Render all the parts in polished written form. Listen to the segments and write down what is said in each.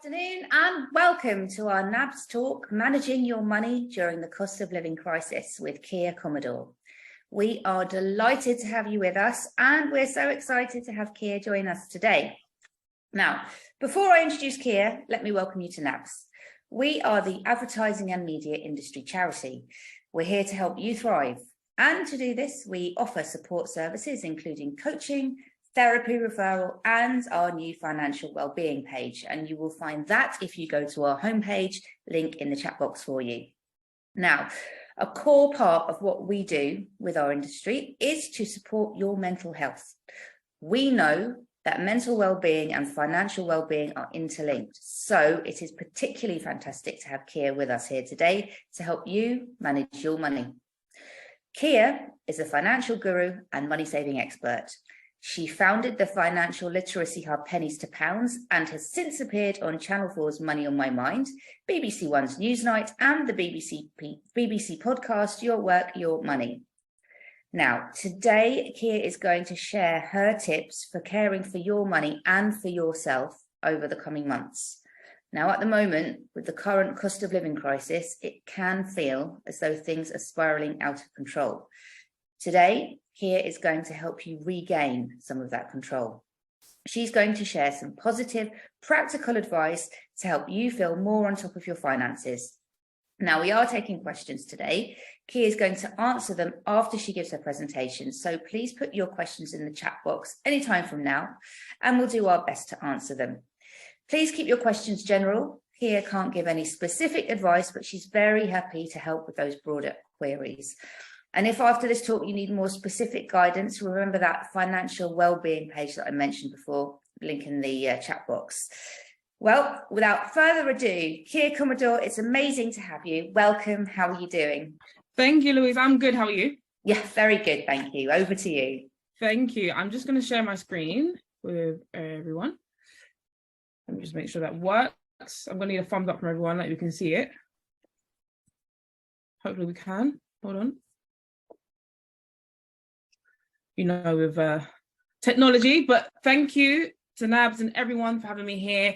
Afternoon and welcome to our NABS Talk, Managing Your Money During the Cost of Living Crisis with Commodore. We are delighted to have you with us and we're so excited to have Kia join us today. Now, before I introduce Kia, let me welcome you to NABS. We are the advertising and media industry charity. We're here to help you thrive. And to do this, we offer support services including coaching, therapy referral and our new financial wellbeing page. And you will find that if you go to our homepage, link in the chat box for you. Now, a core part of what we do with our industry is to support your mental health. We know that mental wellbeing and financial wellbeing are interlinked. So it is particularly fantastic to have Kia with us here today to help you manage your money. Kia is a financial guru and money saving expert. She founded the financial literacy hub Pennies to Pounds and has since appeared on Channel 4's Money on My Mind, BBC One's Newsnight and the BBC podcast Your Work, Your Money. Now, today, Kia is going to share her tips for caring for your money and for yourself over the coming months. Now, at the moment, with the current cost of living crisis, it can feel as though things are spiraling out of control. Today, Kia is going to help you regain some of that control. She's going to share some positive, practical advice to help you feel more on top of your finances. Now, we are taking questions today. Kia is going to answer them after she gives her presentation. So please put your questions in the chat box anytime from now, and we'll do our best to answer them. Please keep your questions general. Kia can't give any specific advice, but she's very happy to help with those broader queries. And if after this talk you need more specific guidance, remember that financial wellbeing page that I mentioned before, link in the chat box. Well, without further ado, Commodore, it's amazing to have you. Welcome. How are you doing? Thank you, Louise. I'm good. How are you? Yeah, very good. Thank you. Over to you. Thank you. I'm just going to share my screen with everyone. Let me just make sure that works. I'm going to need a thumbs up from everyone that you can see it. Hopefully we can. Hold on. You know, with technology, but thank you to NABS and everyone for having me here.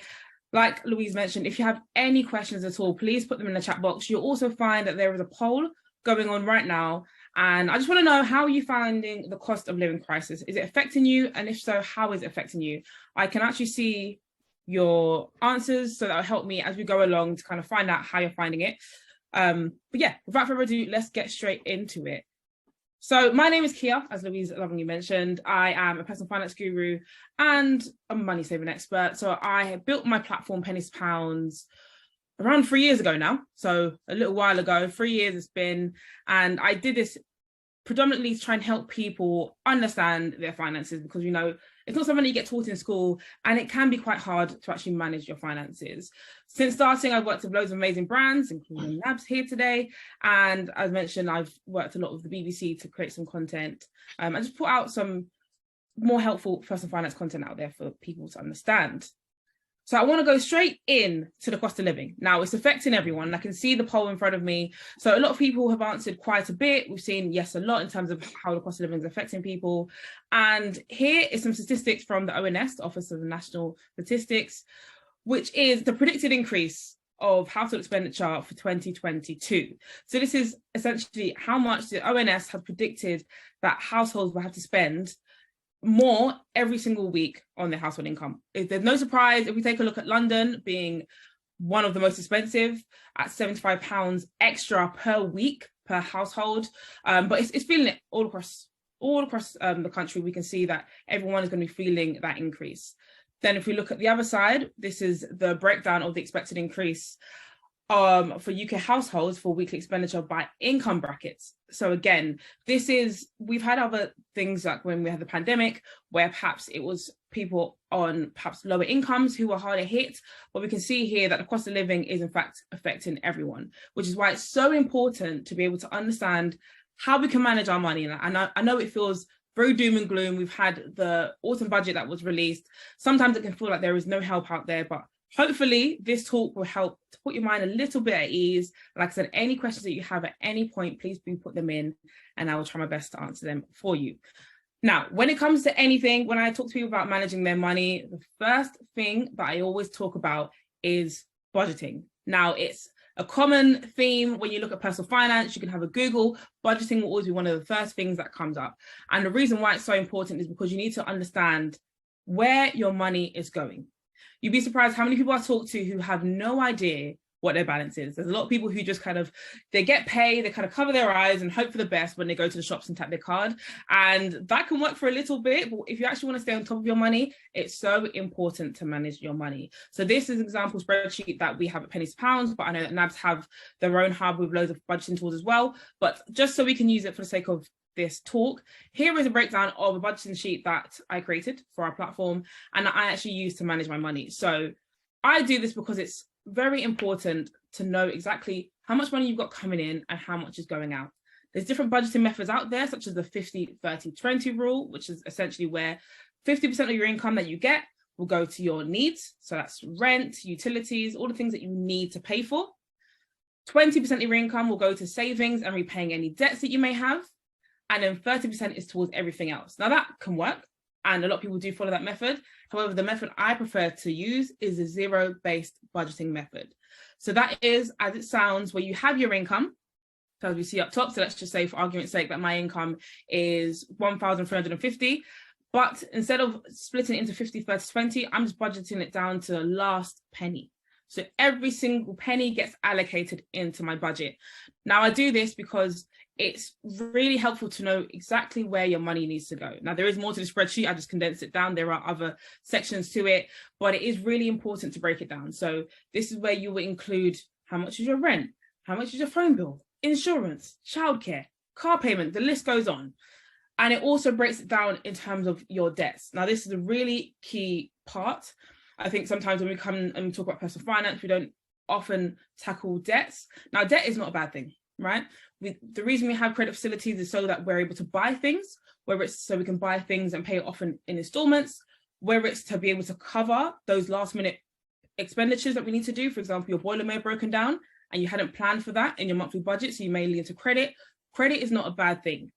Like Louise mentioned, if you have any questions at all, please put them in the chat box. You'll also find that there is a poll going on right now. And I just want to know, how are you finding the cost of living crisis? Is it affecting you? And if so, how is it affecting you? I can actually see your answers, so that will help me as we go along to kind of find out how you're finding it. But yeah, without further ado, let's get straight into it. So my name is Kia, as Louise lovingly mentioned. I am a personal finance guru and a money saving expert. So I have built my platform, Pennies to Pounds, around 3 years ago now. So a little while ago, 3 years it's been. And I did this predominantly to try and help people understand their finances, because, you know, it's not something that you get taught in school and it can be quite hard to actually manage your finances. Since starting, I've worked with loads of amazing brands, including NABS here today. And as mentioned, I've worked a lot with the BBC to create some content. I just put out some more helpful personal finance content out there for people to understand. So I want to go straight in to the cost of living. Now, it's affecting everyone. I can see the poll in front of me. So a lot of people have answered quite a bit. We've seen yes a lot in terms of how the cost of living is affecting people. And here is some statistics from the ONS, the Office of National Statistics, which is the predicted increase of household expenditure for 2022. So this is essentially how much the ONS have predicted that households will have to spend more every single week on their household income. There's no surprise if we take a look at London being one of the most expensive at £75 extra per week per household. But it's feeling it all across the country. We can see that everyone is going to be feeling that increase. Then if we look at the other side, this is the breakdown of the expected increase for UK households for weekly expenditure by income brackets. So again, we've had other things like when we had the pandemic, where perhaps it was people on perhaps lower incomes who were harder hit, but we can see here that the cost of living is in fact affecting everyone, which is why it's so important to be able to understand how we can manage our money. And I know it feels very doom and gloom. We've had the autumn budget that was released. Sometimes it can feel like there is no help out there, but hopefully this talk will help to put your mind a little bit at ease. Like I said, any questions that you have at any point, please do put them in and I will try my best to answer them for you. Now, when it comes to anything, when I talk to people about managing their money, the first thing that I always talk about is budgeting. Now, it's a common theme when you look at personal finance. You can have a Google. Budgeting will always be one of the first things that comes up. And the reason why it's so important is because you need to understand where your money is going. You'd be surprised how many people I talk to who have no idea what their balance is. There's a lot of people who just they get paid, they kind of cover their eyes and hope for the best when they go to the shops and tap their card. And that can work for a little bit, but if you actually want to stay on top of your money, it's so important to manage your money. So this is an example spreadsheet that we have at Pennies Pounds, but I know that NABS have their own hub with loads of budgeting tools as well. But just so we can use it for the sake of this talk, here is a breakdown of a budgeting sheet that I created for our platform and that I actually use to manage my money. So I do this because it's very important to know exactly how much money you've got coming in and how much is going out. There's different budgeting methods out there, such as the 50-30-20 rule, which is essentially where 50% of your income that you get will go to your needs. So that's rent, utilities, all the things that you need to pay for. 20% of your income will go to savings and repaying any debts that you may have. And then 30% is towards everything else. Now that can work, and a lot of people do follow that method. However, the method I prefer to use is the zero-based budgeting method. So that is, as it sounds, where you have your income. So as we see up top, so let's just say for argument's sake that my income is 1,350, but instead of splitting it into 50-30-20, I'm just budgeting it down to the last penny. So every single penny gets allocated into my budget. Now I do this because it's really helpful to know exactly where your money needs to go. Now, there is more to the spreadsheet. I just condensed it down. There are other sections to it, but it is really important to break it down. So this is where you will include how much is your rent, how much is your phone bill, insurance, childcare, car payment, the list goes on. And it also breaks it down in terms of your debts. Now, this is a really key part. I think sometimes when we come and talk about personal finance, we don't often tackle debts. Now, debt is not a bad thing, right? The reason we have credit facilities is so that we're able to buy things, whether it's so we can buy things and pay it off in installments, whether it's to be able to cover those last minute expenditures that we need to do. For example, your boiler may have broken down and you hadn't planned for that in your monthly budget, so you may lean into credit. Credit is not a bad thing,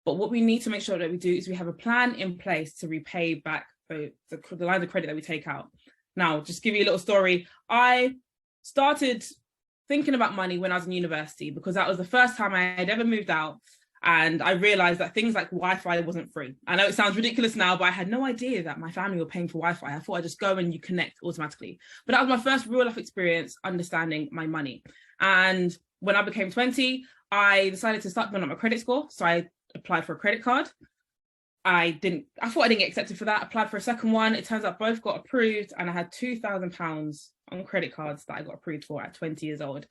but what we need to make sure that we do is we have a plan in place to repay back the lines of credit that we take out. Now, just give you a little story. I started thinking about money when I was in university because that was the first time I had ever moved out, and I realized that things like Wi-Fi wasn't free. I know it sounds ridiculous now, but I had no idea that my family were paying for Wi-Fi. I thought I'd just go and you connect automatically. But that was my first real life experience understanding my money. And when I became 20, I decided to start building up my credit score. So I applied for a credit card. I thought I didn't get accepted for that. I applied for a second one. It turns out both got approved, and I had £2,000 on credit cards that I got approved for at 20 years old.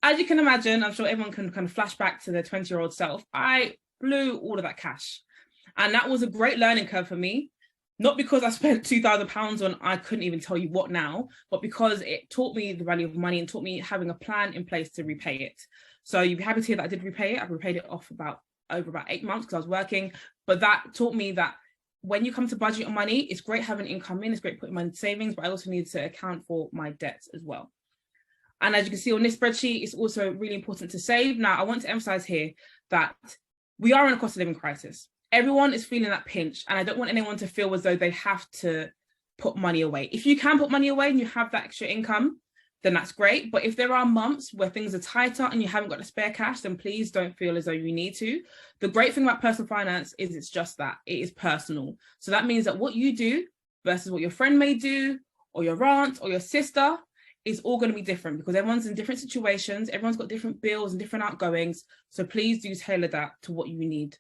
As you can imagine, I'm sure everyone can kind of flash back to their 20-year-old self. I blew all of that cash. And that was a great learning curve for me, not because I spent £2,000 on I couldn't even tell you what now, but because it taught me the value of money and taught me having a plan in place to repay it. So you'd be happy to hear that I did repay it. I repaid it off over about 8 months because I was working, but that taught me that when you come to budget your money, it's great having income in, it's great putting money in savings, but I also need to account for my debts as well. And as you can see on this spreadsheet, it's also really important to save. Now, I want to emphasize here that we are in a cost of living crisis. Everyone is feeling that pinch, and I don't want anyone to feel as though they have to put money away. If you can put money away and you have that extra income, then that's great. But if there are months where things are tighter and you haven't got the spare cash, then please don't feel as though you need to. The great thing about personal finance is it's just that, it is personal. So that means that what you do versus what your friend may do, or your aunt or your sister, is all going to be different because everyone's in different situations, everyone's got different bills and different outgoings. So please do tailor that to what you need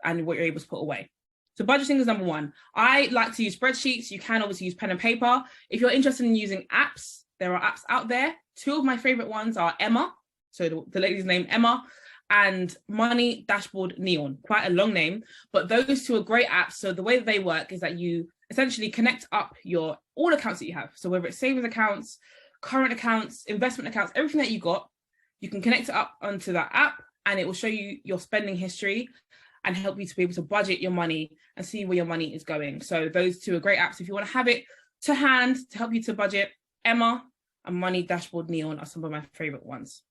and what you're able to put away. So budgeting is number one. I like to use spreadsheets. You can obviously use pen and paper. If you're interested in using apps, there are apps out there. Two of my favorite ones are Emma, so the lady's name Emma, and Money Dashboard Neon. Quite a long name, but those two are great apps. So the way that they work is that you essentially connect up all accounts that you have. So whether it's savings accounts, current accounts, investment accounts, everything that you got, you can connect it up onto that app, and it will show you your spending history and help you to be able to budget your money and see where your money is going. So those two are great apps. If you want to have it to hand to help you to budget, Emma and Money Dashboard Neon are some of my favorite ones.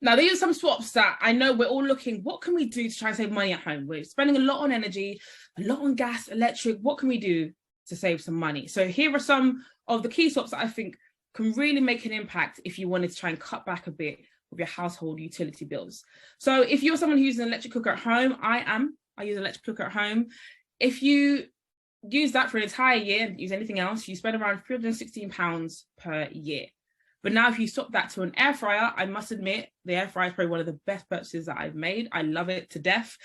Now, these are some swaps that I know we're all looking, what can we do to try and save money at home? We're spending a lot on energy, a lot on gas, electric. What can we do to save some money? So here are some of the key swaps that I think can really make an impact if you wanted to try and cut back a bit with your household utility bills. So if you're someone who uses an electric cooker at home, I use an electric cooker at home. If you use that for an entire year and use anything else, you spend around £316 per year. But now if you swap that to an air fryer, I must admit, the air fryer is probably one of the best purchases that I've made. I love it to death.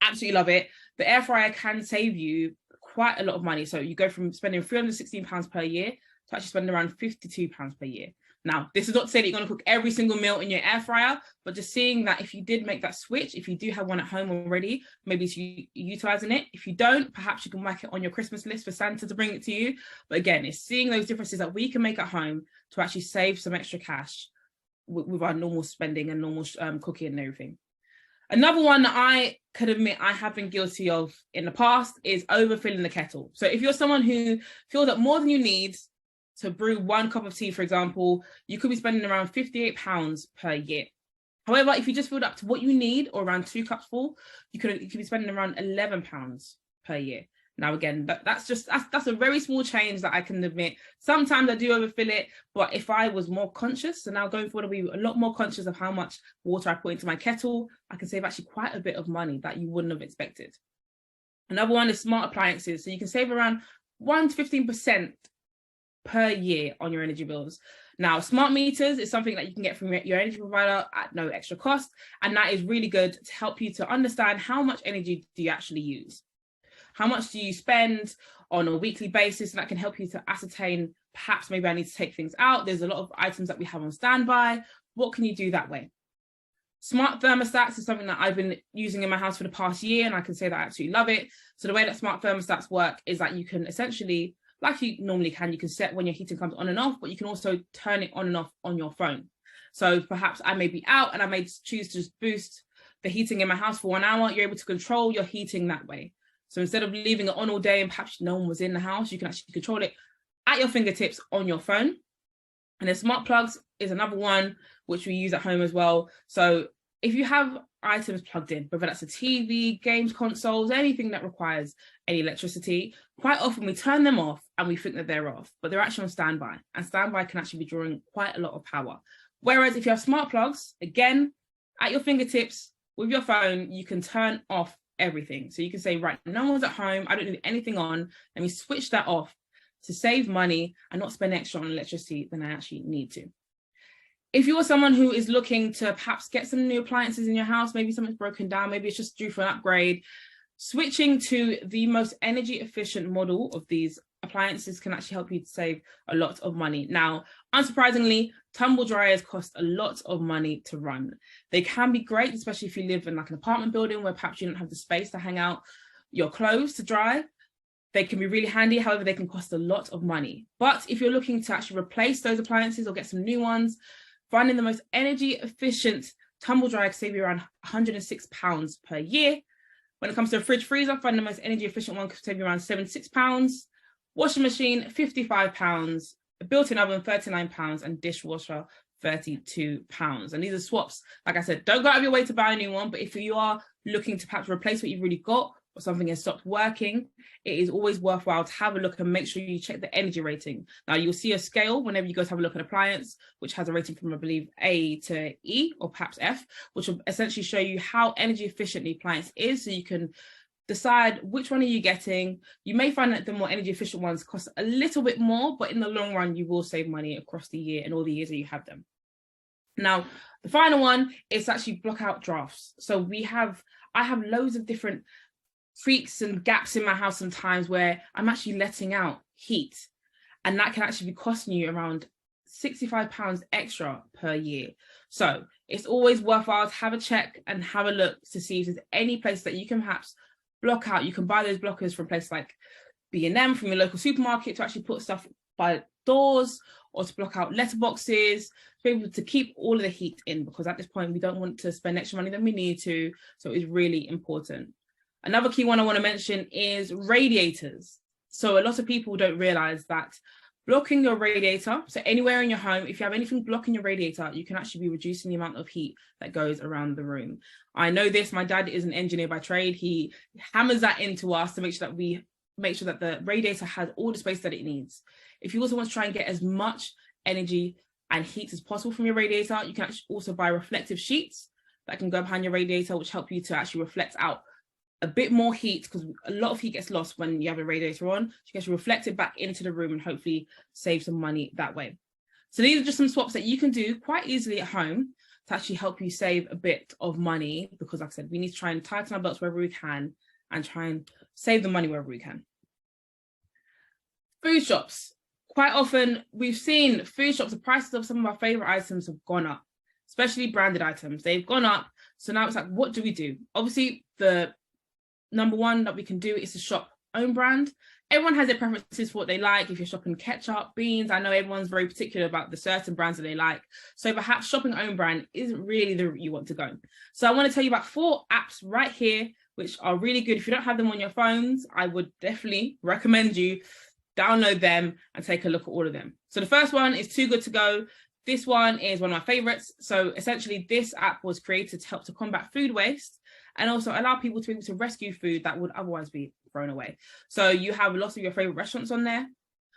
Absolutely love it. The air fryer can save you quite a lot of money. So you go from spending £316 per year to actually spending around £52 per year. Now, this is not to say that you're going to cook every single meal in your air fryer, but just seeing that if you did make that switch, if you do have one at home already, maybe it's utilizing it. If you don't, perhaps you can whack it on your Christmas list for Santa to bring it to you. But again, it's seeing those differences that we can make at home to actually save some extra cash with our normal spending and normal cooking and everything. Another one that I could admit I have been guilty of in the past is overfilling the kettle. So if you're someone who feels that more than you need to brew 1 cup of tea, for example, you could be spending around £58 per year. However, if you just filled up to what you need, or around 2 cups full, you could be spending around £11 per year. Now, again, that's a very small change that I can admit. Sometimes I do overfill it, but if I was more conscious, so now going forward, I'll be a lot more conscious of how much water I put into my kettle, I can save actually quite a bit of money that you wouldn't have expected. Another one is smart appliances. So you can save around 1 to 15% per year on your energy bills. Now, smart meters is something that you can get from your energy provider at no extra cost, and that is really good to help you to understand how much energy do you actually use. How much do you spend on a weekly basis? And that can help you to ascertain, perhaps maybe I need to take things out. There's a lot of items that we have on standby. What can you do that way? Smart thermostats is something that I've been using in my house for the past year, and I can say that I absolutely love it. So the way that smart thermostats work is that you can essentially, like you normally can, you can set when your heating comes on and off, but you can also turn it on and off on your phone. So perhaps I may be out and I may choose to just boost the heating in my house for 1 hour. You're able to control your heating that way. So instead of leaving it on all day and perhaps no one was in the house, you can actually control it at your fingertips on your phone. And then smart plugs is another one which we use at home as well. So if you have items plugged in, whether that's a TV, games consoles, anything that requires any electricity, quite often we turn them off and we think that they're off, but they're actually on standby, and standby can actually be drawing quite a lot of power. Whereas if you have smart plugs, again, at your fingertips with your phone, you can turn off everything. So you can say, right, no one's at home, I don't need anything on, let me switch that off to save money and not spend extra on electricity than I actually need to. If you're someone who is looking to perhaps get some new appliances in your house, maybe something's broken down, maybe it's just due for an upgrade, switching to the most energy efficient model of these appliances can actually help you to save a lot of money. Now, unsurprisingly, tumble dryers cost a lot of money to run. They can be great, especially if you live in like an apartment building where perhaps you don't have the space to hang out your clothes to dry. They can be really handy, however, they can cost a lot of money. But if you're looking to actually replace those appliances or get some new ones, finding the most energy efficient tumble dryer can save you around £106 per year. When it comes to a fridge freezer, finding the most energy efficient one could save you around £76. Washing machine, £55. A built-in oven, £39, and dishwasher, £32. And these are swaps. Like I said, don't go out of your way to buy a new one, but if you are looking to perhaps replace what you've already got, or something has stopped working, it is always worthwhile to have a look and make sure you check the energy rating. Now, you'll see a scale whenever you go to have a look at an appliance, which has a rating from, I believe, A to E, or perhaps F, which will essentially show you how energy efficient the appliance is, so you can decide which one are you getting. You may find that the more energy efficient ones cost a little bit more, but in the long run, you will save money across the year and all the years that you have them. Now, the final one is actually block out drafts. So I have loads of different creaks and gaps in my house sometimes where I'm actually letting out heat, and that can actually be costing you around £65 extra per year. So it's always worthwhile to have a check and have a look to see if there's any place that you can perhaps block out. You can buy those blockers from places like B&M, from your local supermarket, to actually put stuff by doors or to block out letterboxes, to be able to keep all of the heat in, because at this point we don't want to spend extra money than we need to. So it's really important. Another key one I want to mention is radiators. So a lot of people don't realize that blocking your radiator, so anywhere in your home, if you have anything blocking your radiator, you can actually be reducing the amount of heat that goes around the room. I know this, my dad is an engineer by trade. He hammers that into us to make sure that we make sure that the radiator has all the space that it needs. If you also want to try and get as much energy and heat as possible from your radiator, you can actually also buy reflective sheets that can go behind your radiator, which help you to actually reflect out a bit more heat, because a lot of heat gets lost when you have a radiator on. So you can actually reflect it back into the room and hopefully save some money that way. So these are just some swaps that you can do quite easily at home to actually help you save a bit of money, because like I said, we need to try and tighten our belts wherever we can and try and save the money wherever we can. Food shops. Quite often we've seen food shops, the prices of some of our favorite items have gone up, especially branded items. They've gone up. So now it's like, what do we do? Obviously, the number one that we can do is to shop own brand. Everyone has their preferences for what they like. If you're shopping ketchup, beans, I know everyone's very particular about the certain brands that they like. So perhaps shopping own brand isn't really the route you want to go. So I want to tell you about 4 apps right here, which are really good. If you don't have them on your phones, I would definitely recommend you download them and take a look at all of them. So the first one is Too Good To Go. This one is one of my favorites. So essentially this app was created to help to combat food waste and also allow people to be able to rescue food that would otherwise be thrown away. So you have lots of your favorite restaurants on there.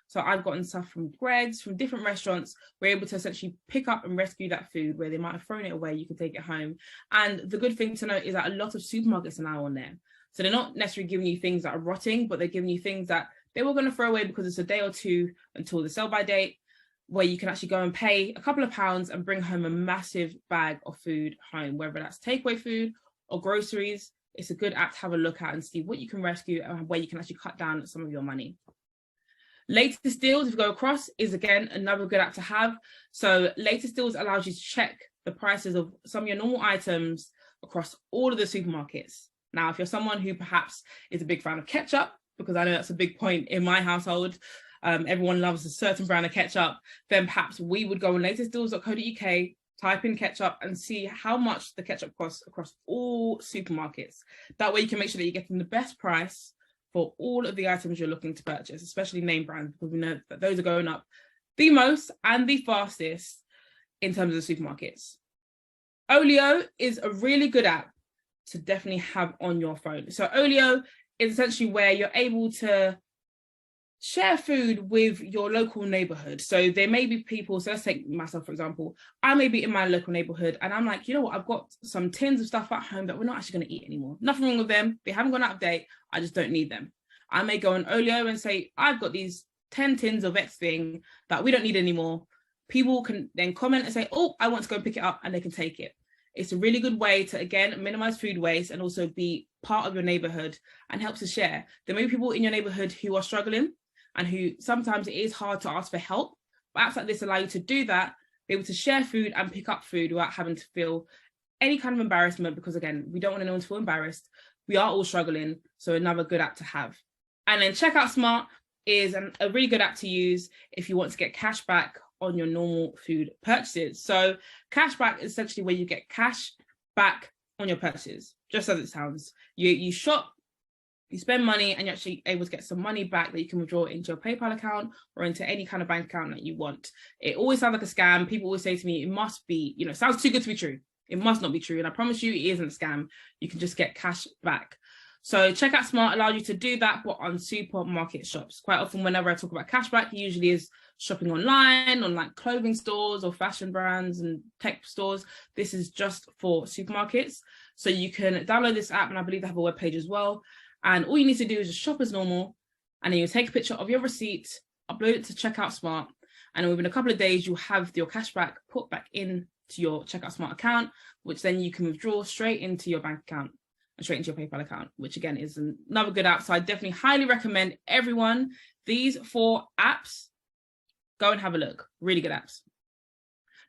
So I've gotten stuff from Greg's, from different restaurants. We're able to essentially pick up and rescue that food where they might have thrown it away. You can take it home. And the good thing to note is that a lot of supermarkets are now on there. So they're not necessarily giving you things that are rotting, but they're giving you things that they were going to throw away because it's a day or two until the sell-by date, where you can actually go and pay a couple of pounds and bring home a massive bag of food home, whether that's takeaway food or groceries. It's a good app to have a look at and see what you can rescue and where you can actually cut down some of your money. Latest Deals, if you go across, is again another good app to have. So Latest Deals allows you to check the prices of some of your normal items across all of the supermarkets. Now, if you're someone who perhaps is a big fan of ketchup, because I know that's a big point in my household, everyone loves a certain brand of ketchup, then perhaps we would go on latestdeals.co.uk, type in ketchup and see how much the ketchup costs across all supermarkets. That way you can make sure that you're getting the best price for all of the items you're looking to purchase, especially name brands, because we know that those are going up the most and the fastest in terms of the supermarkets. Olio is a really good app to definitely have on your phone. So Olio is essentially where you're able to share food with your local neighborhood. So there may be people, so let's take myself, for example, I may be in my local neighborhood and I'm like, you know what, I've got some tins of stuff at home that we're not actually going to eat anymore. Nothing wrong with them. They haven't gone out of date. I just don't need them. I may go on Olio and say, I've got these 10 tins of X thing that we don't need anymore. People can then comment and say, oh, I want to go pick it up, and they can take it. It's a really good way to, again, minimize food waste and also be part of your neighborhood and helps to share. There may be people in your neighborhood who are struggling and who sometimes it is hard to ask for help, but apps like this allow you to do that, be able to share food and pick up food without having to feel any kind of embarrassment, because again, we don't want anyone to feel embarrassed. We are all struggling, so another good app to have. And then Checkout Smart is a really good app to use if you want to get cash back on your normal food purchases. So cashback is essentially where you get cash back on your purchases, just as it sounds. You shop, you spend money, and you're actually able to get some money back that you can withdraw into your PayPal account or into any kind of bank account that you want. It always sounds like a scam. People always say to me, it must be, it sounds too good to be true. It must not be true. And I promise you, it isn't a scam. You can just get cash back. So Checkout Smart allows you to do that, but on supermarket shops. Quite often, whenever I talk about cashback, it usually is shopping online, on like clothing stores or fashion brands and tech stores. This is just for supermarkets. So you can download this app, and I believe they have a webpage as well. And all you need to do is just shop as normal, and then you take a picture of your receipt, upload it to Checkout Smart, and within a couple of days, you'll have your cashback put back into your Checkout Smart account, which then you can withdraw straight into your bank account and straight into your PayPal account, which again is another good app. So I definitely highly recommend everyone these 4 apps. Go and have a look. Really good apps.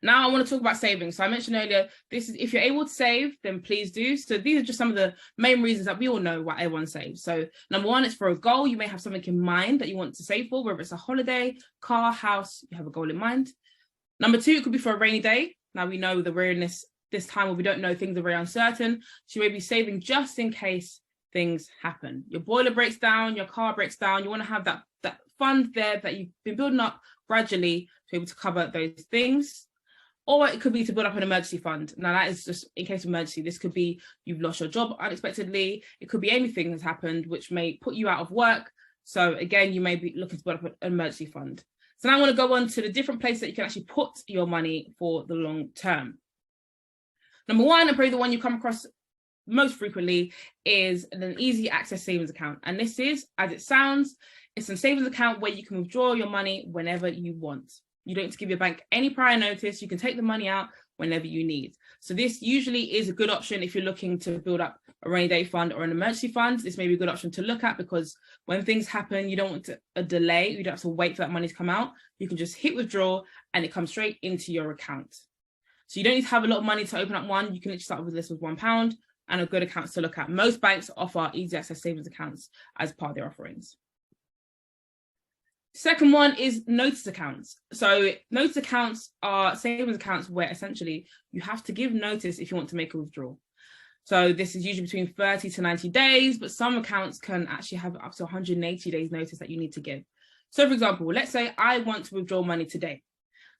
Now I want to talk about savings. So I mentioned earlier, this is if you're able to save, then please do. So these are just some of the main reasons that we all know why everyone saves. So number one, it's for a goal. You may have something in mind that you want to save for, whether it's a holiday, car, house, you have a goal in mind. Number 2, it could be for a rainy day. Now we know that we're in this time where we don't know, things are very uncertain. So you may be saving just in case things happen. Your boiler breaks down, your car breaks down. You want to have that fund there that you've been building up gradually to be able to cover those things. Or it could be to build up an emergency fund. Now that is just in case of emergency. This could be you've lost your job unexpectedly. It could be anything that's happened which may put you out of work. So again, you may be looking to build up an emergency fund. So now I want to go on to the different places that you can actually put your money for the long term. Number one, and probably the one you come across most frequently, is an easy access savings account. And this is, as it sounds, it's a savings account where you can withdraw your money whenever you want. You don't need to give your bank any prior notice. You can take the money out whenever you need. So this usually is a good option if you're looking to build up a rainy day fund or an emergency fund. This may be a good option to look at, because when things happen, you don't want a delay. You don't have to wait for that money to come out. You can just hit withdraw and it comes straight into your account. So you don't need to have a lot of money to open up one. You can literally start with this with £1 and a good account to look at. Most banks offer easy access savings accounts as part of their offerings. Second one is notice accounts. So notice accounts are savings accounts where essentially you have to give notice if you want to make a withdrawal. So this is usually between 30 to 90 days, but some accounts can actually have up to 180 days notice that you need to give. So for example, let's say I want to withdraw money today.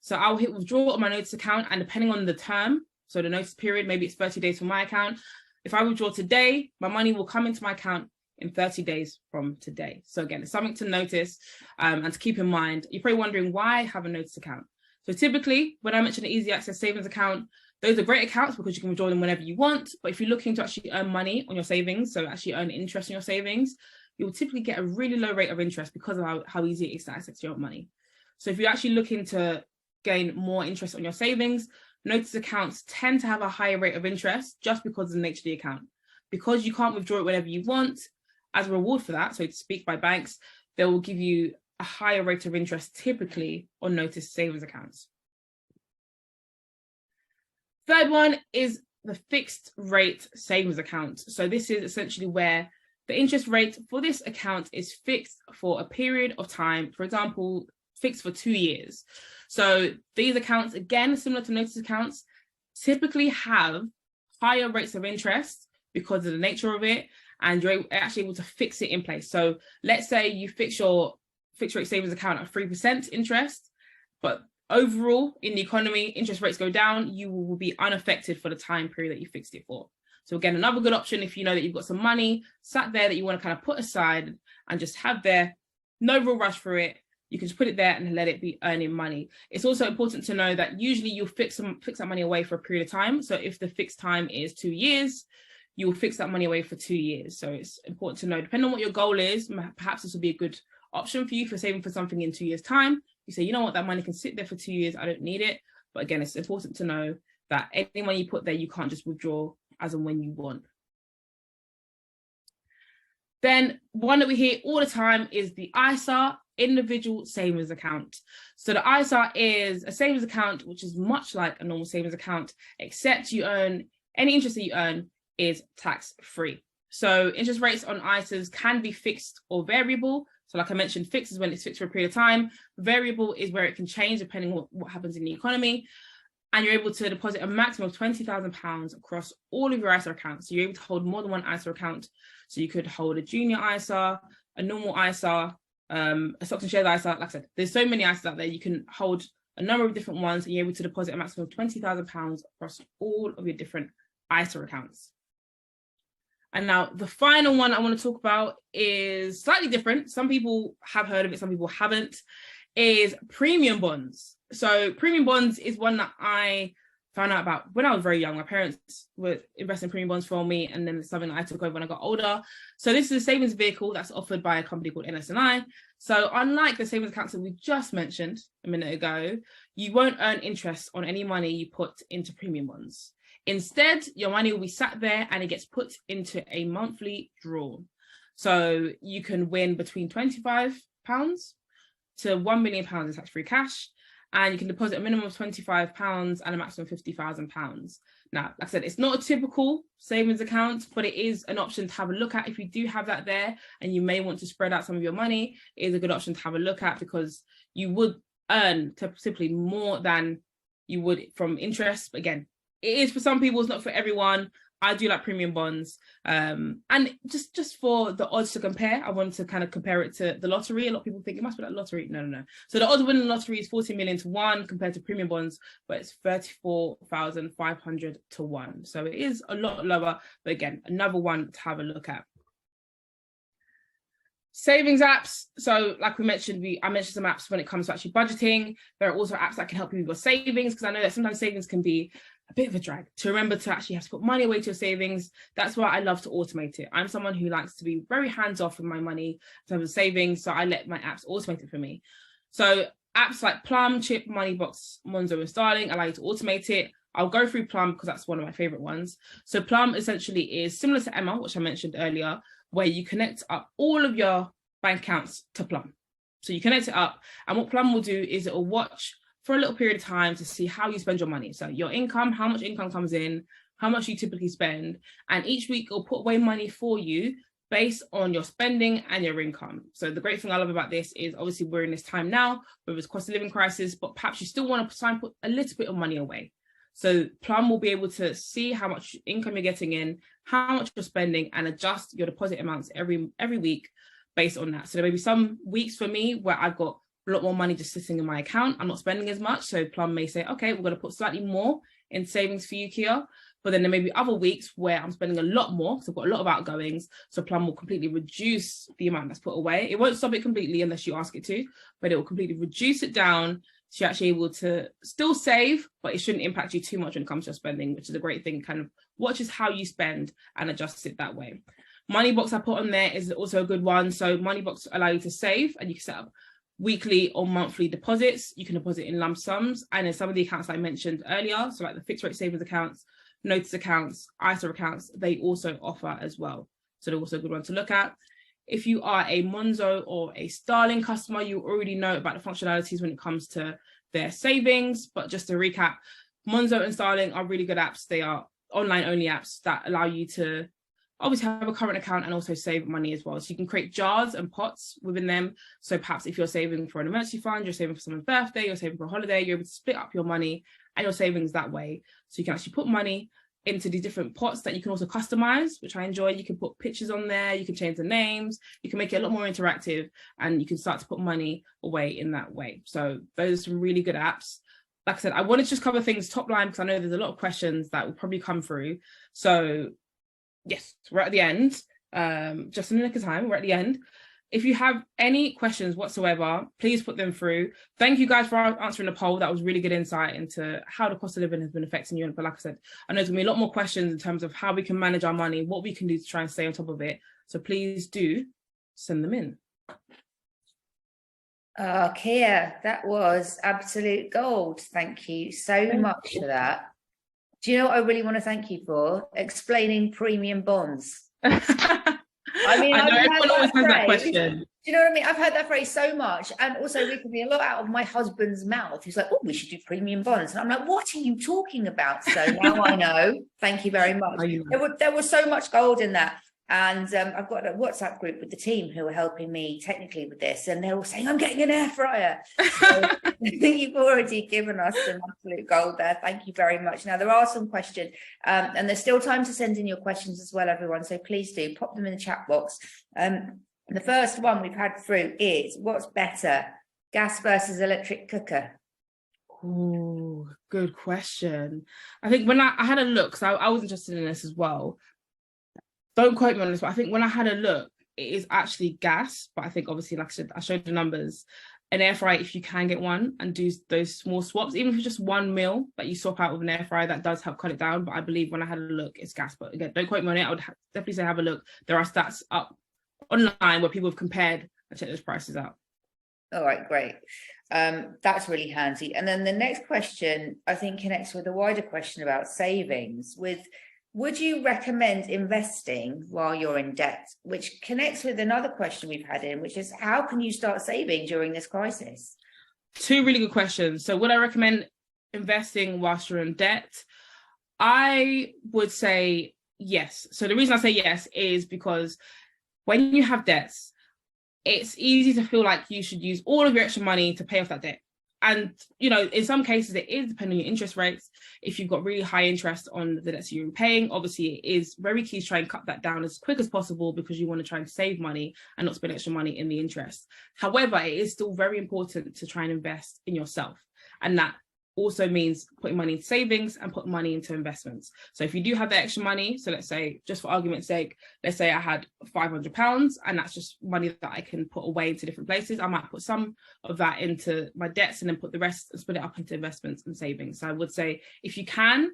So I'll hit withdraw on my notice account, and depending on the term, so the notice period, maybe it's 30 days for my account. If I withdraw today, my money will come into my account in 30 days from today. So again, it's something to notice and to keep in mind. You're probably wondering why have a notice account. So typically, when I mention an easy access savings account, those are great accounts because you can withdraw them whenever you want. But if you're looking to actually earn money on your savings, so actually earn interest in your savings, you'll typically get a really low rate of interest because of how easy it is to access your money. So if you're actually looking to gain more interest on your savings, notice accounts tend to have a higher rate of interest just because of the nature of the account. Because you can't withdraw it whenever you want, as a reward for that, so to speak, by banks, they will give you a higher rate of interest typically on notice savings accounts. Third one is the fixed rate savings account. So this is essentially where the interest rate for this account is fixed for a period of time, for example, fixed for 2 years. So these accounts, again, similar to notice accounts, typically have higher rates of interest because of the nature of it, and you're actually able to fix it in place. So let's say you fix your fixed rate savings account at 3% interest, but overall in the economy, interest rates go down, you will be unaffected for the time period that you fixed it for. So again, another good option if you know that you've got some money sat there that you want to kind of put aside and just have there, no real rush for it. You can just put it there and let it be earning money. It's also important to know that usually you'll fix that money away for a period of time. So if the fixed time is 2 years, you will fix that money away for 2 years. So it's important to know, depending on what your goal is, perhaps this will be a good option for you for saving for something in 2 years' time. You say, you know what, that money can sit there for 2 years, I don't need it. But again, it's important to know that any money you put there, you can't just withdraw as and when you want. Then one that we hear all the time is the ISA, individual savings account. So the ISA is a savings account, which is much like a normal savings account, except you earn, any interest that you earn is tax-free. So interest rates on ISAs can be fixed or variable. So like I mentioned, fixed is when it's fixed for a period of time. Variable is where it can change depending on what happens in the economy. And you're able to deposit a maximum of £20,000 across all of your ISA accounts. So you're able to hold more than one ISA account. So you could hold a junior ISA, a normal ISA, a stocks and shares ISA. Like I said, there's so many ISAs out there. You can hold a number of different ones, and you're able to deposit a maximum of £20,000 across all of your different ISA accounts. And now the final one I want to talk about is slightly different. Some people have heard of it, some people haven't, is premium bonds. So premium bonds is one that I found out about when I was very young. My parents were investing in premium bonds for me, and then it's something that I took over when I got older. So this is a savings vehicle that's offered by a company called NSNI. So unlike the savings accounts that we just mentioned a minute ago, you won't earn interest on any money you put into premium bonds. Instead, your money will be sat there and it gets put into a monthly draw. So you can win between £25 to £1 million in tax-free cash, and you can deposit a minimum of £25 and a maximum of £50,000. Now, like I said, it's not a typical savings account, but it is an option to have a look at. If you do have that there and you may want to spread out some of your money, it is a good option to have a look at, because you would earn typically more than you would from interest. But again, it is for some people, it's not for everyone. I do like premium bonds. And just for the odds to compare, I wanted to kind of compare it to the lottery. A lot of people think it must be like lottery. No. So the odds of winning the lottery is 40 million to 1 compared to premium bonds, but it's 34,500 to 1. So it is a lot lower, but again, another one to have a look at. Savings apps. So like we mentioned, I mentioned some apps when it comes to actually budgeting. There are also apps that can help you with your savings, because I know that sometimes savings can be a bit of a drag to remember to actually have to put money away to your savings. That's why I love to automate it. I'm someone who likes to be very hands-off with my money in terms of savings, so I let my apps automate it for me. So apps like Plum, Chip, Moneybox, Monzo, and Starling allow you to automate it. I'll go through Plum because that's one of my favorite ones. So Plum essentially is similar to Emma, which I mentioned earlier, where you connect up all of your bank accounts to Plum. So you connect it up, and what Plum will do is it will watch for a little period of time to see how you spend your money. So your income, how much income comes in, how much you typically spend, and each week it'll put away money for you based on your spending and your income. So the great thing I love about this is obviously we're in this time now where there's cost of living crisis, but perhaps you still want to try and put a little bit of money away. So Plum will be able to see how much income you're getting in, how much you're spending, and adjust your deposit amounts every week based on that. So there may be some weeks for me where I've got a lot more money just sitting in my account. I'm not spending as much. So Plum may say, okay, we're going to put slightly more in savings for you, Kia. But then there may be other weeks where I'm spending a lot more, so I've got a lot of outgoings. So Plum will completely reduce the amount that's put away. It won't stop it completely unless you ask it to, but it will completely reduce it down. So you're actually able to still save, but it shouldn't impact you too much when it comes to your spending, which is a great thing. Kind of watches how you spend and adjusts it that way. Moneybox I put on there is also a good one. So Moneybox allow you to save, and you can set up weekly or monthly deposits. You can deposit in lump sums, and in some of the accounts I mentioned earlier, so like the fixed rate savings accounts, notice accounts, ISA accounts, they also offer as well. So they're also a good one to look at. If you are a Monzo or a Starling customer, you already know about the functionalities when it comes to their savings. But just to recap, Monzo and Starling are really good apps. They are online only apps that allow you to obviously have a current account and also save money as well. So you can create jars and pots within them. So perhaps if you're saving for an emergency fund, you're saving for someone's birthday, you're saving for a holiday, you're able to split up your money and your savings that way. So you can actually put money into these different pots that you can also customize, which I enjoy. You can put pictures on there, you can change the names, you can make it a lot more interactive, and you can start to put money away in that way. So those are some really good apps. Like I said, I want to just cover things top line because I know there's a lot of questions that will probably come through. So yes, we're at the end. Just in the nick of time, we're at the end. If you have any questions whatsoever, please put them through. Thank you guys for answering the poll. That was really good insight into how the cost of living has been affecting you. But like I said, I know there's going to be a lot more questions in terms of how we can manage our money, what we can do to try and stay on top of it. So please do send them in. Kia, that was absolute gold. Thank you so much for that. Do you know what I really want to thank you for? Explaining premium bonds. I mean, I know everyone always has that question. Do you know what I mean? I've heard that phrase so much, and also recently a lot out of my husband's mouth. He's like, "Oh, we should do premium bonds," and I'm like, "What are you talking about?" So now I know. Thank you very much. There was so much gold in that, and I've got a WhatsApp group with the team who are helping me technically with this, and they're all saying, "I'm getting an air fryer." So you've already given us some absolute gold there. Thank you very much. Now there are some questions, and there's still time to send in your questions as well, everyone. So please do pop them in the chat box. The first one we've had through is, what's better, gas versus electric cooker? Oh, good question. I think when I had a look, so I was interested in this as well. Don't quote me on this, but I think when I had a look, it is actually gas. But I think obviously, like I said, I showed the numbers. An air fryer, if you can get one and do those small swaps, even if it's just 1 meal that you swap out with an air fryer, that does help cut it down. But I believe when I had a look, it's gas. But again, don't quote me on it. I would definitely say have a look. There are stats up online where people have compared and checked those prices out. All right, great. That's really handy. And then the next question, I think, connects with a wider question about savings. Would you recommend investing while you're in debt? Which connects with another question we've had in, which is, how can you start saving during this crisis? Two really good questions. So would I recommend investing whilst you're in debt? I would say yes. So the reason I say yes is because when you have debts, it's easy to feel like you should use all of your extra money to pay off that debt. And, you know, in some cases, it is depending on your interest rates. If you've got really high interest on the debts you're paying, obviously it is very key to try and cut that down as quick as possible because you want to try and save money and not spend extra money in the interest. However, it is still very important to try and invest in yourself. And that also means putting money into savings and putting money into investments. So if you do have the extra money, so let's say, just for argument's sake, let's say I had £500 and that's just money that I can put away into different places. I might put some of that into my debts and then put the rest and split it up into investments and savings. So I would say if you can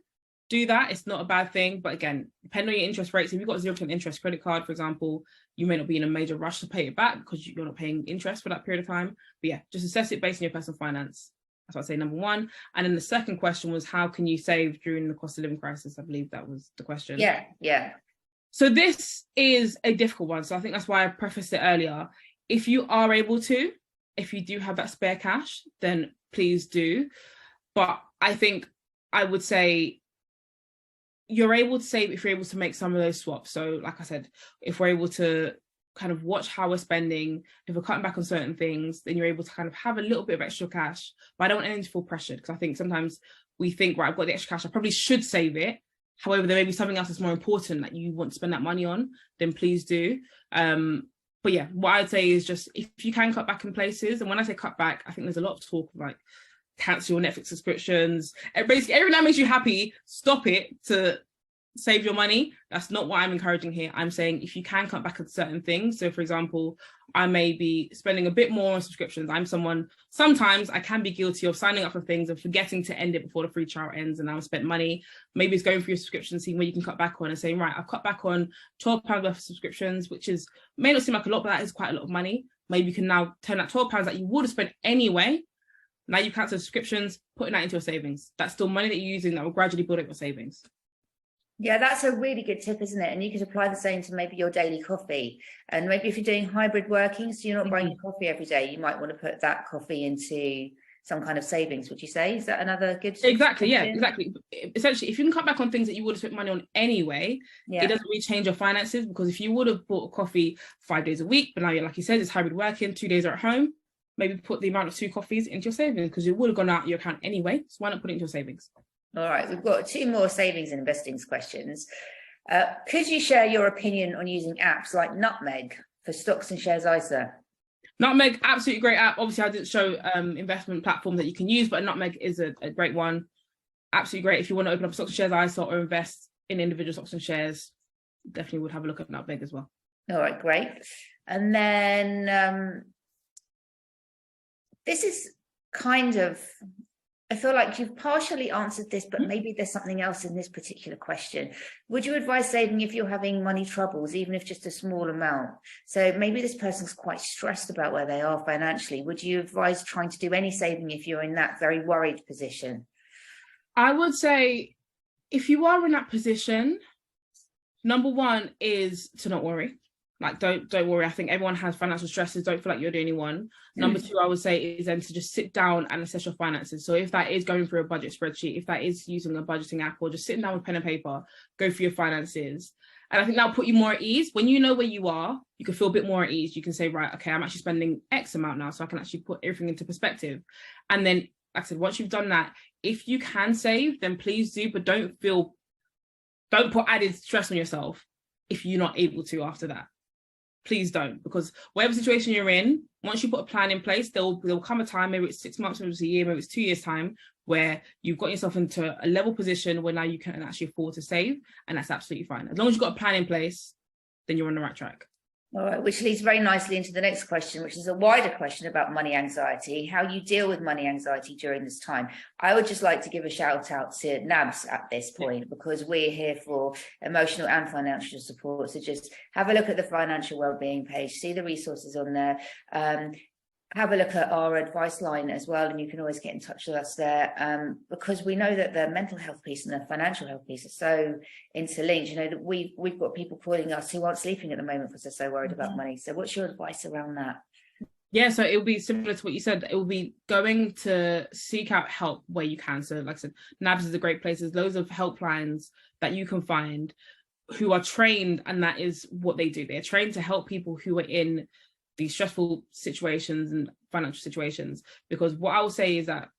do that, it's not a bad thing. But again, depending on your interest rates, if you've got 0% interest credit card, for example, you may not be in a major rush to pay it back because you're not paying interest for that period of time. But yeah, just assess it based on your personal finance. That's what I'd say, number one. And then the second question was, how can you save during the cost of living crisis? I believe that was the question. Yeah. So this is a difficult one. So I think that's why I prefaced it earlier. If you are able to, if you do have that spare cash, then please do. But I think I would say you're able to save if you're able to make some of those swaps. So like I said, if we're able to kind of watch how we're spending, if we're cutting back on certain things, then you're able to kind of have a little bit of extra cash. But I don't want anyone to feel pressured, because I think sometimes we think, right, I've got the extra cash, I probably should save it. However, there may be something else that's more important that you want to spend that money on, then please do. But yeah, what I'd say is just, if you can cut back in places, and when I say cut back, I think there's a lot of talk of like, cancel your Netflix subscriptions. Basically, everything that makes you happy, stop it to save your money. That's not what I'm encouraging here. I'm saying if you can cut back on certain things. So for example, I may be spending a bit more on subscriptions. I'm someone, sometimes I can be guilty of signing up for things and forgetting to end it before the free trial ends, and I've spent money. Maybe it's going through your subscription, seeing where you can cut back on and saying, right, I've cut back on £12 worth of subscriptions, which is, may not seem like a lot, but that is quite a lot of money. Maybe you can now turn that £12 that you would have spent anyway. Now you cancel subscriptions, putting that into your savings. That's still money that you're using that will gradually build up your savings. Yeah, that's a really good tip, isn't it? And you could apply the same to maybe your daily coffee. And maybe if you're doing hybrid working, so you're not buying your coffee every day, you might want to put that coffee into some kind of savings, would you say? Is that another good Exactly, yeah, exactly. Essentially, if you can cut back on things that you would have spent money on anyway, it doesn't really change your finances, because if you would have bought a coffee 5 days a week, but now you're, like you said, it's hybrid working, 2 days are at home, maybe put the amount of 2 coffees into your savings, because it would have gone out of your account anyway. So why not put it into your savings? All right, we've got 2 more savings and investing questions. Could you share your opinion on using apps like Nutmeg for stocks and shares ISA? Nutmeg, absolutely great app. Obviously, I didn't show investment platforms that you can use, but Nutmeg is a great one. Absolutely great. If you want to open up stocks and shares ISA or invest in individual stocks and shares, definitely would have a look at Nutmeg as well. All right, great. And then this is kind of, I feel like you've partially answered this, but maybe there's something else in this particular question. Would you advise saving if you're having money troubles, even if just a small amount? So maybe this person's quite stressed about where they are financially. Would you advise trying to do any saving if you're in that very worried position? I would say if you are in that position, number one is to not worry. Like, don't worry. I think everyone has financial stresses. Don't feel like you're the only one. Number 2, I would say, is then to just sit down and assess your finances. So if that is going through a budget spreadsheet, if that is using a budgeting app, or just sitting down with pen and paper, go through your finances. And I think that'll put you more at ease. When you know where you are, you can feel a bit more at ease. You can say, right, okay, I'm actually spending X amount now, so I can actually put everything into perspective. And then, like I said, once you've done that, if you can save, then please do, but don't put added stress on yourself if you're not able to after that. Please don't, because whatever situation you're in, once you put a plan in place, there'll come a time, maybe it's 6 months, maybe it's a year, maybe it's 2 years time, where you've got yourself into a level position where now you can actually afford to save, and that's absolutely fine. As long as you've got a plan in place, then you're on the right track. All right, which leads very nicely into the next question, which is a wider question about money anxiety, how you deal with money anxiety during this time. I would just like to give a shout out to NABS at this point, because we're here for emotional and financial support. So just have a look at the financial wellbeing page, see the resources on there. Have a look at our advice line as well, and you can always get in touch with us there, because we know that the mental health piece and the financial health piece are so interlinked. You know, that we've got people calling us who aren't sleeping at the moment because they're so worried about money. So what's your advice around that? Yeah, so it will be similar to what you said. It will be going to seek out help where you can. So like I said, NABS is a great place. There's loads of helplines that you can find who are trained, and that is what they do. They're trained to help people who are in these stressful situations and financial situations. Because what I will say is that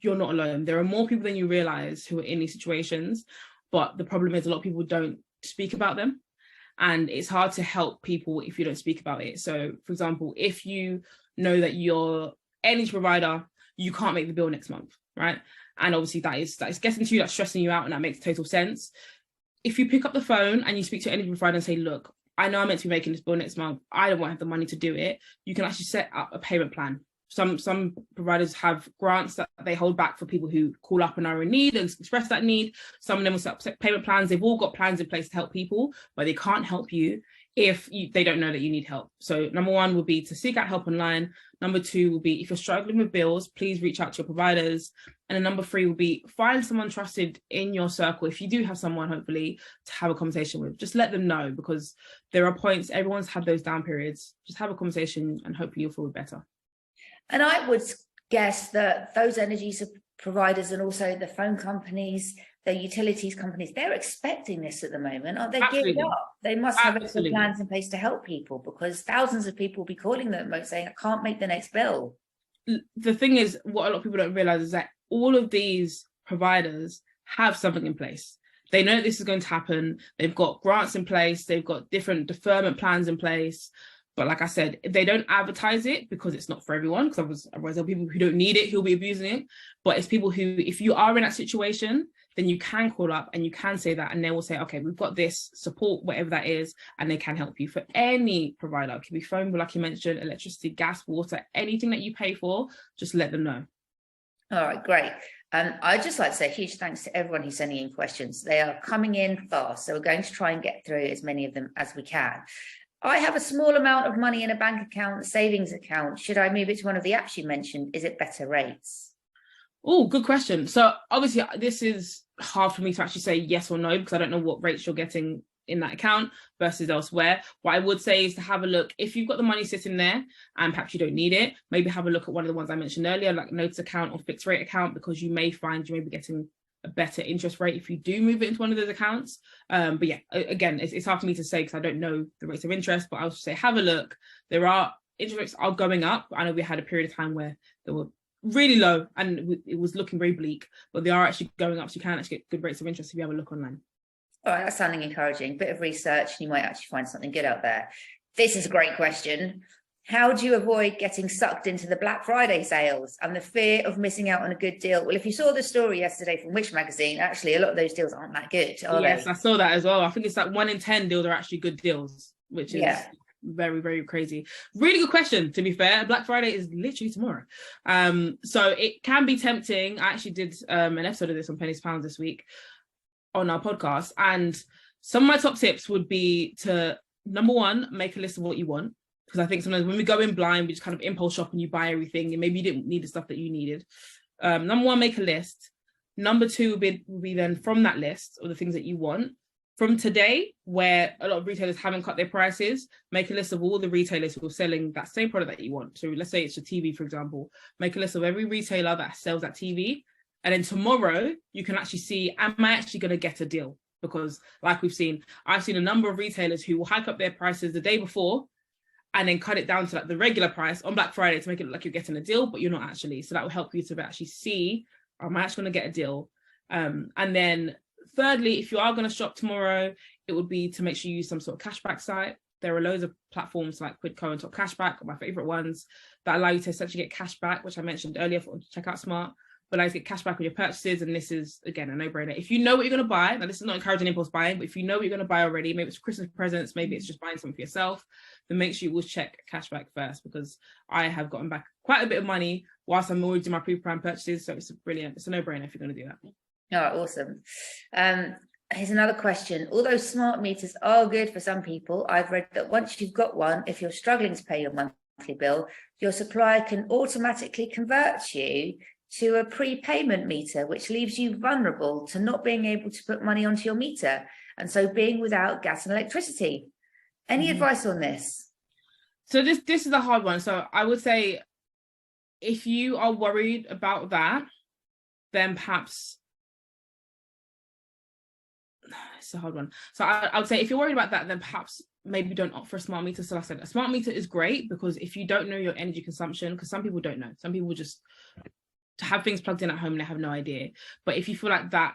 you're not alone. There are more people than you realize who are in these situations, but the problem is a lot of people don't speak about them, and it's hard to help people if you don't speak about it. So for example, if you know that your energy provider, you can't make the bill next month, right? And obviously that is getting to you, that's stressing you out, and that makes total sense. If you pick up the phone and you speak to any provider and say, look, I know I'm meant to be making this bill next month, I don't want to have the money to do it, you can actually set up a payment plan. Some providers have grants that they hold back for people who call up and are in need and express that need. Some of them will set up payment plans. They've all got plans in place to help people, but they can't help you if they don't know that you need help. So number one would be to seek out help online. Number two will be, if you're struggling with bills, please reach out to your providers. And then number three will be, find someone trusted in your circle. If you do have someone, hopefully, to have a conversation with, just let them know, because there are points, everyone's had those down periods. Just have a conversation and hopefully you'll feel better. And I would guess that those energy providers and also the phone companies, the utilities companies, they're expecting this at the moment, aren't they? Absolutely. Geared up. They must have extra plans in place to help people, because thousands of people will be calling them saying, I can't make the next bill. The thing is, what a lot of people don't realize is that all of these providers have something in place. They know this is going to happen. They've got grants in place. They've got different deferment plans in place. But like I said, they don't advertise it because it's not for everyone, because otherwise there are people who don't need it who'll be abusing it. But it's people who, if you are in that situation, then you can call up and you can say that, and they will say, okay, we've got this support, whatever that is, and they can help you. For any provider, it can be phone, like you mentioned, electricity, gas, water, anything that you pay for, just let them know. All right, great. I'd just like to say a huge thanks to everyone who's sending in questions. They are coming in fast, so we're going to try and get through as many of them as we can. I have a small amount of money in a bank account, savings account. Should I move it to one of the apps you mentioned? Is it better rates? Oh, good question. So obviously this is hard for me to actually say yes or no, because I don't know what rates you're getting in that account versus elsewhere. What I would say is to have a look, if you've got the money sitting there and perhaps you don't need it, maybe have a look at one of the ones I mentioned earlier, like notes account or fixed rate account, because you may find you may be getting a better interest rate if you do move it into one of those accounts. But yeah, again, it's hard for me to say because I don't know the rates of interest, but I'll say have a look. There are interest rates are going up. I know we had a period of time where they were really low and it was looking very bleak, but they are actually going up, so you can actually get good rates of interest if you have a look online. All right, that's sounding encouraging. Bit of research and you might actually find something good out there. This is a great question. How do you avoid getting sucked into the Black Friday sales and the fear of missing out on a good deal? Well, if you saw the story yesterday from Which magazine, actually a lot of those deals aren't that good, are they? Yes, I saw that as well. I think it's like 1 in 10 deals are actually good deals, which is very, very crazy. Really good question, to be fair. Black Friday is literally tomorrow. So it can be tempting. I actually did an episode of this on Pennies Pounds this week on our podcast. And some of my top tips would be to, number one, make a list of what you want. Because I think sometimes when we go in blind, we just kind of impulse shop and you buy everything and maybe you didn't need the stuff that you needed. Number one, make a list. Number two will be then from that list of the things that you want. From today, where a lot of retailers haven't cut their prices, make a list of all the retailers who are selling that same product that you want. So let's say it's your TV, for example. Make a list of every retailer that sells that TV. And then tomorrow, you can actually see, am I actually going to get a deal? Because like we've seen, I've seen a number of retailers who will hike up their prices the day before and then cut it down to like the regular price on Black Friday to make it look like you're getting a deal, but you're not actually. So that will help you to actually see, am I actually going to get a deal? And then thirdly, if you are going to shop tomorrow, it would be to make sure you use some sort of cashback site. There are loads of platforms like Quidco and Top Cashback, my favorite ones, that allow you to essentially get cashback, which I mentioned earlier for Checkout Smart, but allows you to get cashback on your purchases. And this is, again, a no-brainer. If you know what you're going to buy, now this is not encouraging impulse buying, but if you know what you're going to buy already, maybe it's Christmas presents, maybe it's just buying something for yourself, then make sure you always check cashback first, because I have gotten back quite a bit of money whilst I'm already doing my pre-planned purchases. So it's brilliant. It's a no-brainer if you're going to do that. All right, awesome. Here's another question. Although smart meters are good for some people, I've read that once you've got one, if you're struggling to pay your monthly bill, your supplier can automatically convert you to a prepayment meter, which leaves you vulnerable to not being able to put money onto your meter, and so being without gas and electricity. Any advice on this? So this is a hard one. So I would say if you are worried about that, then perhaps it's a hard one. So I would say if you're worried about that, then perhaps maybe don't opt for a smart meter. So like I said, a smart meter is great because if you don't know your energy consumption, because some people don't know, some people just have things plugged in at home and they have no idea. But if you feel like that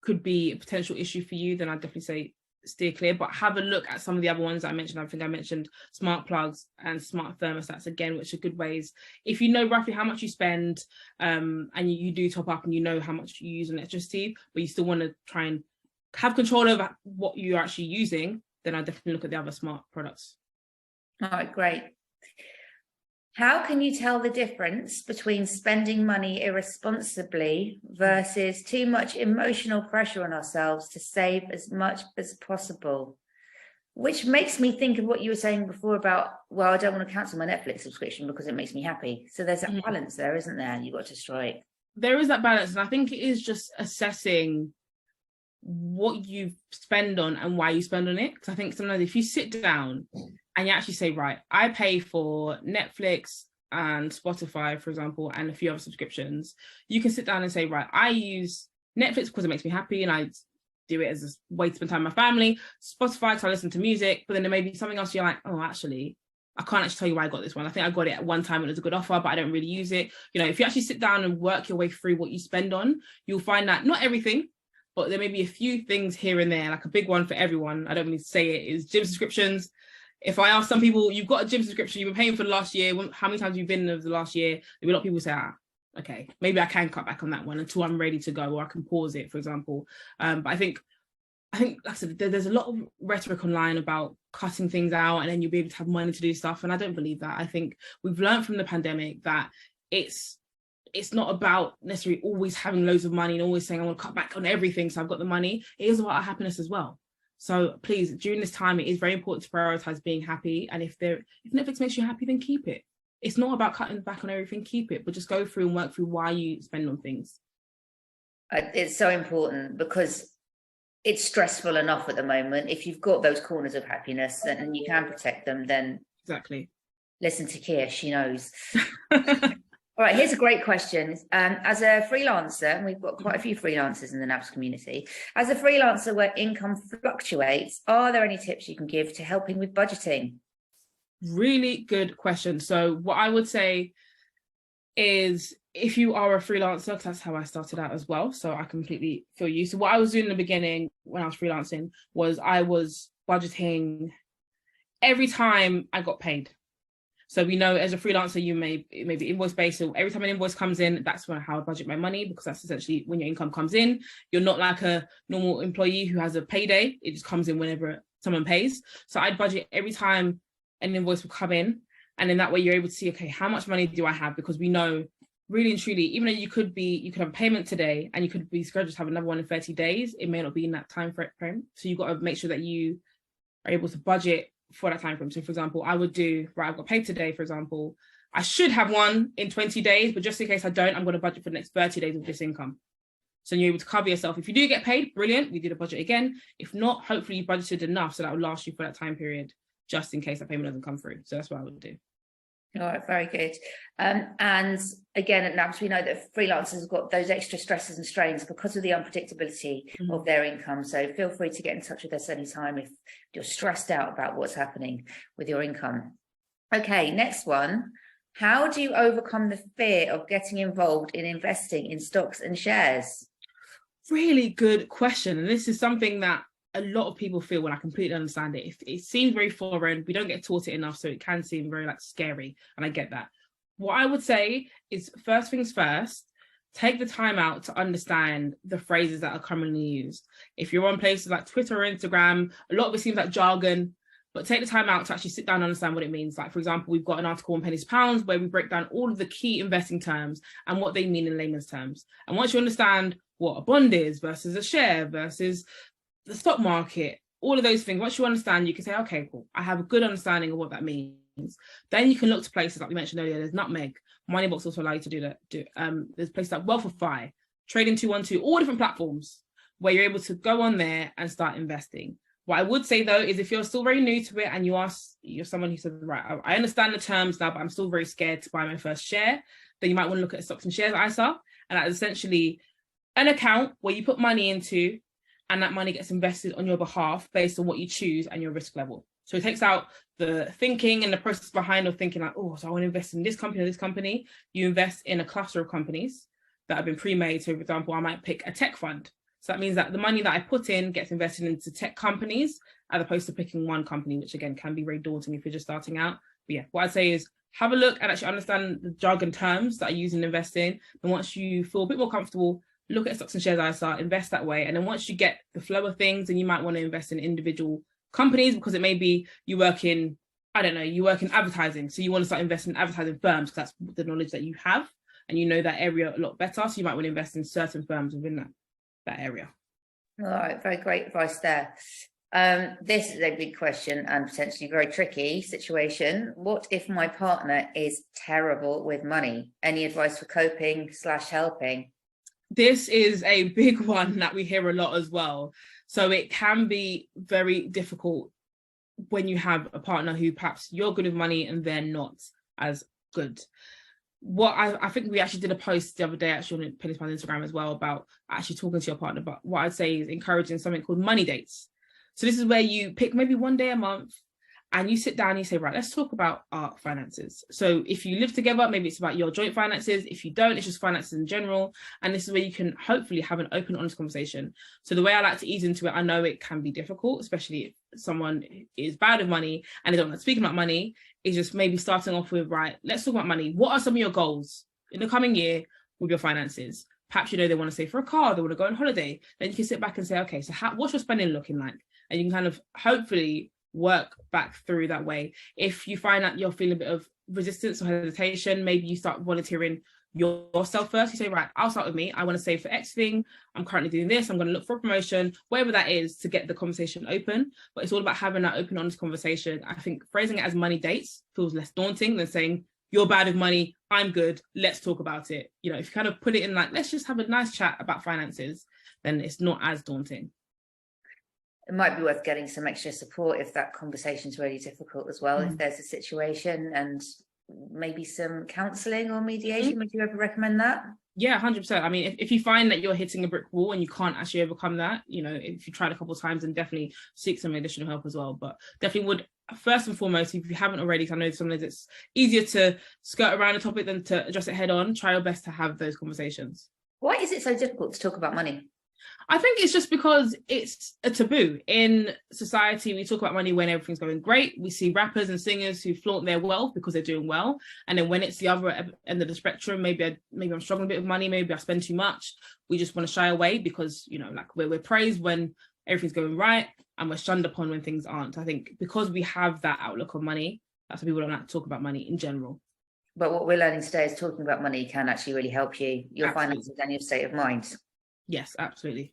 could be a potential issue for you, then I'd definitely say steer clear, but have a look at some of the other ones I mentioned. I think I mentioned smart plugs and smart thermostats again, which are good ways. If you know roughly how much you spend, and you do top up and you know how much you use on electricity, but you still want to try and have control over what you're actually using, then I definitely look at the other smart products. All right, great. How can you tell the difference between spending money irresponsibly versus too much emotional pressure on ourselves to save as much as possible? Which makes me think of what you were saying before about, well, I don't want to cancel my Netflix subscription because it makes me happy. So there's that balance there, isn't there? You've got to strike. There is that balance. And I think it is just assessing what you spend on and why you spend on it. Because I think sometimes if you sit down and you actually say, right, I pay for Netflix and Spotify, for example, and a few other subscriptions, you can sit down and say, right, I use Netflix because it makes me happy and I do it as a way to spend time with my family. Spotify because I listen to music, but then there may be something else you're like, oh, actually, I can't actually tell you why I got this one. I think I got it at one time and it was a good offer, but I don't really use it. You know, if you actually sit down and work your way through what you spend on, you'll find that not everything, but there may be a few things here and there, like a big one for everyone, I don't mean to say it, is gym subscriptions. If I ask some people, you've got a gym subscription, you've been paying for the last year, how many times have you been over the last year? There'll be a lot of people say, okay, maybe I can cut back on that one until I'm ready to go, or I can pause it, for example. But I think, like I said, there's a lot of rhetoric online about cutting things out and then you'll be able to have money to do stuff. And I don't believe that. I think we've learned from the pandemic that it's not about necessarily always having loads of money and always saying I want to cut back on everything so I've got the money. It is about our happiness as well. So please, during this time, it is very important to prioritize being happy. And if Netflix makes you happy, then keep it. It's not about cutting back on everything, keep it, but just go through and work through why you spend on things. It's so important because it's stressful enough at the moment. If you've got those corners of happiness and you can protect them, then exactly. Listen to Kia, she knows. All right, here's a great question. As a freelancer, and we've got quite a few freelancers in the NABS community, as a freelancer where income fluctuates, are there any tips you can give to helping with budgeting? Really good question. So what I would say is if you are a freelancer, because that's how I started out as well, so I completely feel you. So what I was doing in the beginning when I was freelancing was I was budgeting every time I got paid. So we know as a freelancer, you may be invoice based. So every time an invoice comes in, that's how I budget my money, because that's essentially when your income comes in. You're not like a normal employee who has a payday. It just comes in whenever someone pays. So I'd budget every time an invoice will come in. And then that way you're able to see, okay, how much money do I have? Because we know really and truly, even though you could have a payment today and you could be scheduled to have another one in 30 days, it may not be in that time frame. So you've got to make sure that you are able to budget for that time frame. So for example, I would do, right, I've got paid today, for example, I should have one in 20 days, but just in case I don't, I'm going to budget for the next 30 days of this income. So you're able to cover yourself. If you do get paid, brilliant, we do the budget again. If not, hopefully you budgeted enough so that will last you for that time period, just in case that payment doesn't come through. So that's what I would do. All right, very good. And again, at NABS, we know that freelancers have got those extra stresses and strains because of the unpredictability of their income. So feel free to get in touch with us anytime if you're stressed out about what's happening with your income. Okay, next one. How do you overcome the fear of getting involved in investing in stocks and shares? Really good question. And this is something that a lot of people feel, when I completely understand it. It seems very foreign. We don't get taught it enough, so it can seem very scary. And I get that. What I would say is, first things first, take the time out to understand the phrases that are commonly used. If you're on places like Twitter or Instagram, a lot of it seems like jargon, but take the time out to actually sit down and understand what it means. Like, for example, we've got an article on Pennies Pounds where we break down all of the key investing terms and what they mean in layman's terms. And once you understand what a bond is versus a share versus the stock market, all of those things, once you understand, you can say, okay, cool, I have a good understanding of what that means. Then you can look to places like we mentioned earlier. There's Nutmeg, Moneybox also allow you to do that. There's places like Wealthify, Trading 212, all different platforms where you're able to go on there and start investing. What I would say though is, if you're still very new to it and you're someone who says, right, I understand the terms now, but I'm still very scared to buy my first share, then you might want to look at Stocks and Shares ISA, and that's essentially an account where you put money into, and that money gets invested on your behalf based on what you choose and your risk level. So it takes out the thinking and the process behind of thinking like, oh, so I want to invest in this company or this company. You invest in a cluster of companies that have been pre-made. So for example, I might pick a tech fund. So that means that the money that I put in gets invested into tech companies as opposed to picking one company, which again can be very daunting if you're just starting out. But yeah, what I'd say is have a look and actually understand the jargon terms that are used in investing. And once you feel a bit more comfortable, look at stocks and shares ISA, invest that way. And then once you get the flow of things, then you might want to invest in individual companies, because it may be you work in, I don't know, you work in advertising. So you want to start investing in advertising firms because that's the knowledge that you have and you know that area a lot better. So you might want to invest in certain firms within that area. All right, very great advice there. This is a big question and potentially very tricky situation. What if my partner is terrible with money? Any advice for coping / helping? This is a big one that we hear a lot as well. So it can be very difficult when you have a partner who perhaps you're good with money and they're not as good. What I think we actually did a post the other day actually on Pennies on Instagram as well about actually talking to your partner. But what I'd say is encouraging something called money dates. So this is where you pick maybe one day a month and you sit down and you say, right, let's talk about our finances. So if you live together, maybe it's about your joint finances. If you don't, it's just finances in general. And this is where you can hopefully have an open, honest conversation. So the way I like to ease into it, I know it can be difficult, especially if someone is bad with money and they don't like speaking about money, is just maybe starting off with, right, let's talk about money. What are some of your goals in the coming year with your finances? Perhaps, you know, they want to save for a car, they want to go on holiday. Then you can sit back and say, okay, so what's your spending looking like? And you can kind of hopefully work back through that way. If you find that you're feeling a bit of resistance or hesitation, maybe you start volunteering yourself first. You say, right, I'll start with me. I want to save for X thing. I'm currently doing this. I'm going to look for a promotion, whatever that is, to get the conversation open. But it's all about having that open, honest conversation. I think phrasing it as money dates feels less daunting than saying, you're bad with money, I'm good, let's talk about it. You know, if you kind of put it in like, let's just have a nice chat about finances, then it's not as daunting. It might be worth getting some extra support if that conversation's really difficult as well. If there's a situation and maybe some counselling or mediation, would you ever recommend that? Yeah, 100%. I mean, if you find that you're hitting a brick wall and you can't actually overcome that, you know, if you tried a couple of times, then definitely seek some additional help as well. But definitely would, first and foremost, if you haven't already, because I know sometimes it's easier to skirt around a topic than to address it head on, try your best to have those conversations. Why is it so difficult to talk about money? I think it's just because it's a taboo. In society, we talk about money when everything's going great. We see rappers and singers who flaunt their wealth because they're doing well. And then when it's the other end of the spectrum, maybe I'm struggling a bit with money, maybe I spend too much. We just want to shy away because, you know, like we're praised when everything's going right and we're shunned upon when things aren't. I think because we have that outlook on money, that's why people don't like to talk about money in general. But what we're learning today is talking about money can actually really help you, your finances and your state of mind. Yes, absolutely.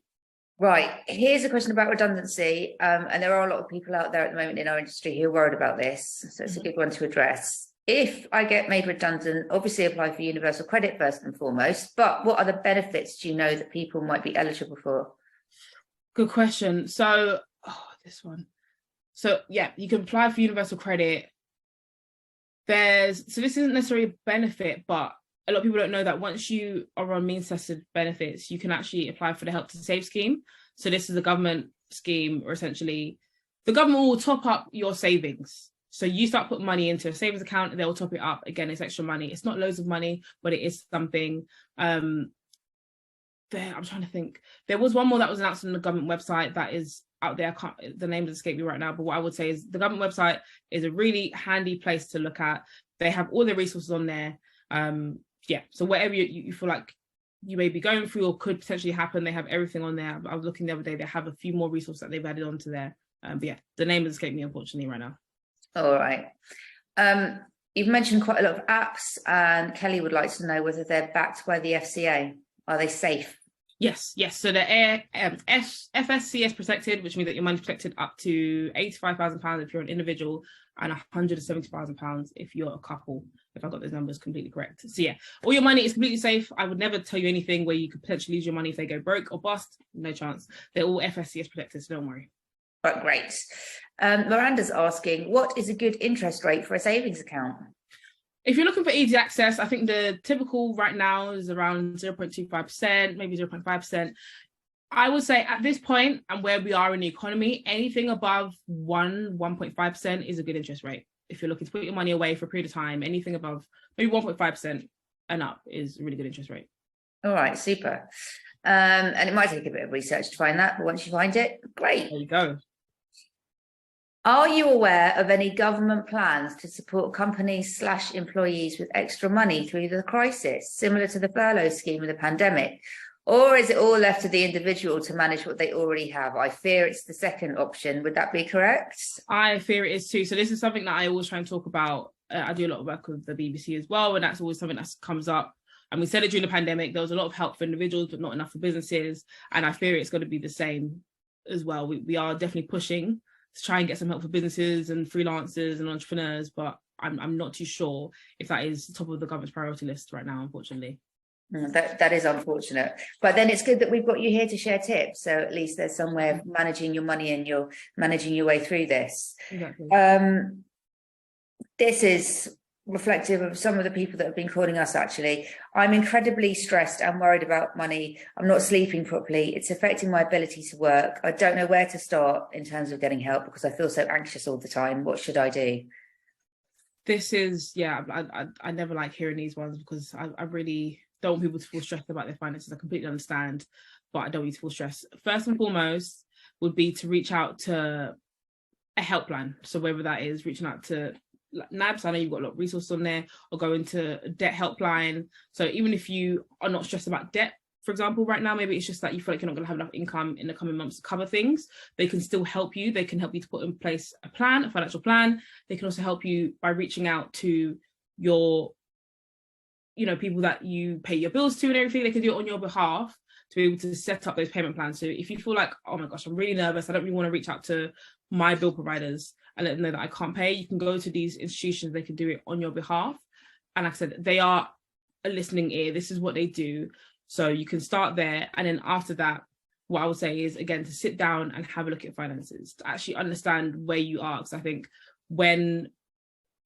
Right. Here's a question about redundancy. And there are a lot of people out there at the moment in our industry who are worried about this. So it's a good one to address. If I get made redundant, obviously apply for universal credit first and foremost. But what other benefits do you know that people might be eligible for? Good question. So, this one. So, yeah, you can apply for universal credit. So this isn't necessarily a benefit, but a lot of people don't know that once you are on means tested benefits, you can actually apply for the Help to Save scheme. So this is a government scheme, or essentially the government will top up your savings. So you start putting money into a savings account and they'll top it up. Again, it's extra money. It's not loads of money, but it is something. I'm trying to think. There was one more that was announced on the government website that is out there. The name doesn't escape me right now, but what I would say is the government website is a really handy place to look at. They have all the resources on there. Yeah, so whatever you feel like you may be going through or could potentially happen, they have everything on there. I was looking the other day, they have a few more resources that they've added onto there. But yeah, the name has escaped me, unfortunately, right now. All right. You've mentioned quite a lot of apps, and Kelly would like to know whether they're backed by the FCA. Are they safe? Yes. So they're FSCS protected, which means that your money's protected up to £85,000 if you're an individual and £170,000 if you're a couple, if I got those numbers completely correct. So yeah, all your money is completely safe. I would never tell you anything where you could potentially lose your money if they go broke or bust. No chance. They're all FSCS protected, so don't worry. But great. Miranda's asking, what is a good interest rate for a savings account? If you're looking for easy access, I think the typical right now is around 0.25%, maybe 0.5%. I would say at this point and where we are in the economy, anything above 1.5% is a good interest rate. If you're looking to put your money away for a period of time, anything above maybe 1.5% and up is a really good interest rate. All right, super. And it might take a bit of research to find that, but once you find it, great. There you go. Are you aware of any government plans to support companies / employees with extra money through the crisis, similar to the furlough scheme of the pandemic? Or is it all left to the individual to manage what they already have? I fear it's the second option. Would that be correct? I fear it is too. So this is something that I always try and talk about. I do a lot of work with the BBC as well, and that's always something that comes up. And we said it during the pandemic, there was a lot of help for individuals, but not enough for businesses. And I fear it's going to be the same as well. We are definitely pushing to try and get some help for businesses and freelancers and entrepreneurs, but I'm not too sure if that is top of the government's priority list right now, unfortunately. That is unfortunate, but then it's good that we've got you here to share tips. So at least there's some way of managing your money and you're managing your way through this. Exactly. This is reflective of some of the people that have been calling us. Actually, I'm incredibly stressed and worried about money. I'm not sleeping properly. It's affecting my ability to work. I don't know where to start in terms of getting help because I feel so anxious all the time. What should I do? This is, yeah, I never like hearing these ones because I really don't want people to feel stressed about their finances. I completely understand, but I don't want you to feel stressed. First and foremost would be to reach out to a helpline. So whether that is reaching out to NABS, I know you've got a lot of resources on there, or go into a debt helpline. So even if you are not stressed about debt, for example, right now, maybe it's just that you feel like you're not going to have enough income in the coming months to cover things, they can still help you. They can help you to put in place a plan, a financial plan. They can also help you by reaching out to your, people that you pay your bills to and everything. They can do it on your behalf to be able to set up those payment plans. So if you feel like, oh my gosh, I'm really nervous, I don't really want to reach out to my bill providers and let them know that I can't pay, you can go to these institutions, they can do it on your behalf. And like I said, they are a listening ear. This is what they do. So you can start there. And then after that, what I would say is, again, to sit down and have a look at finances, to actually understand where you are. Because I think when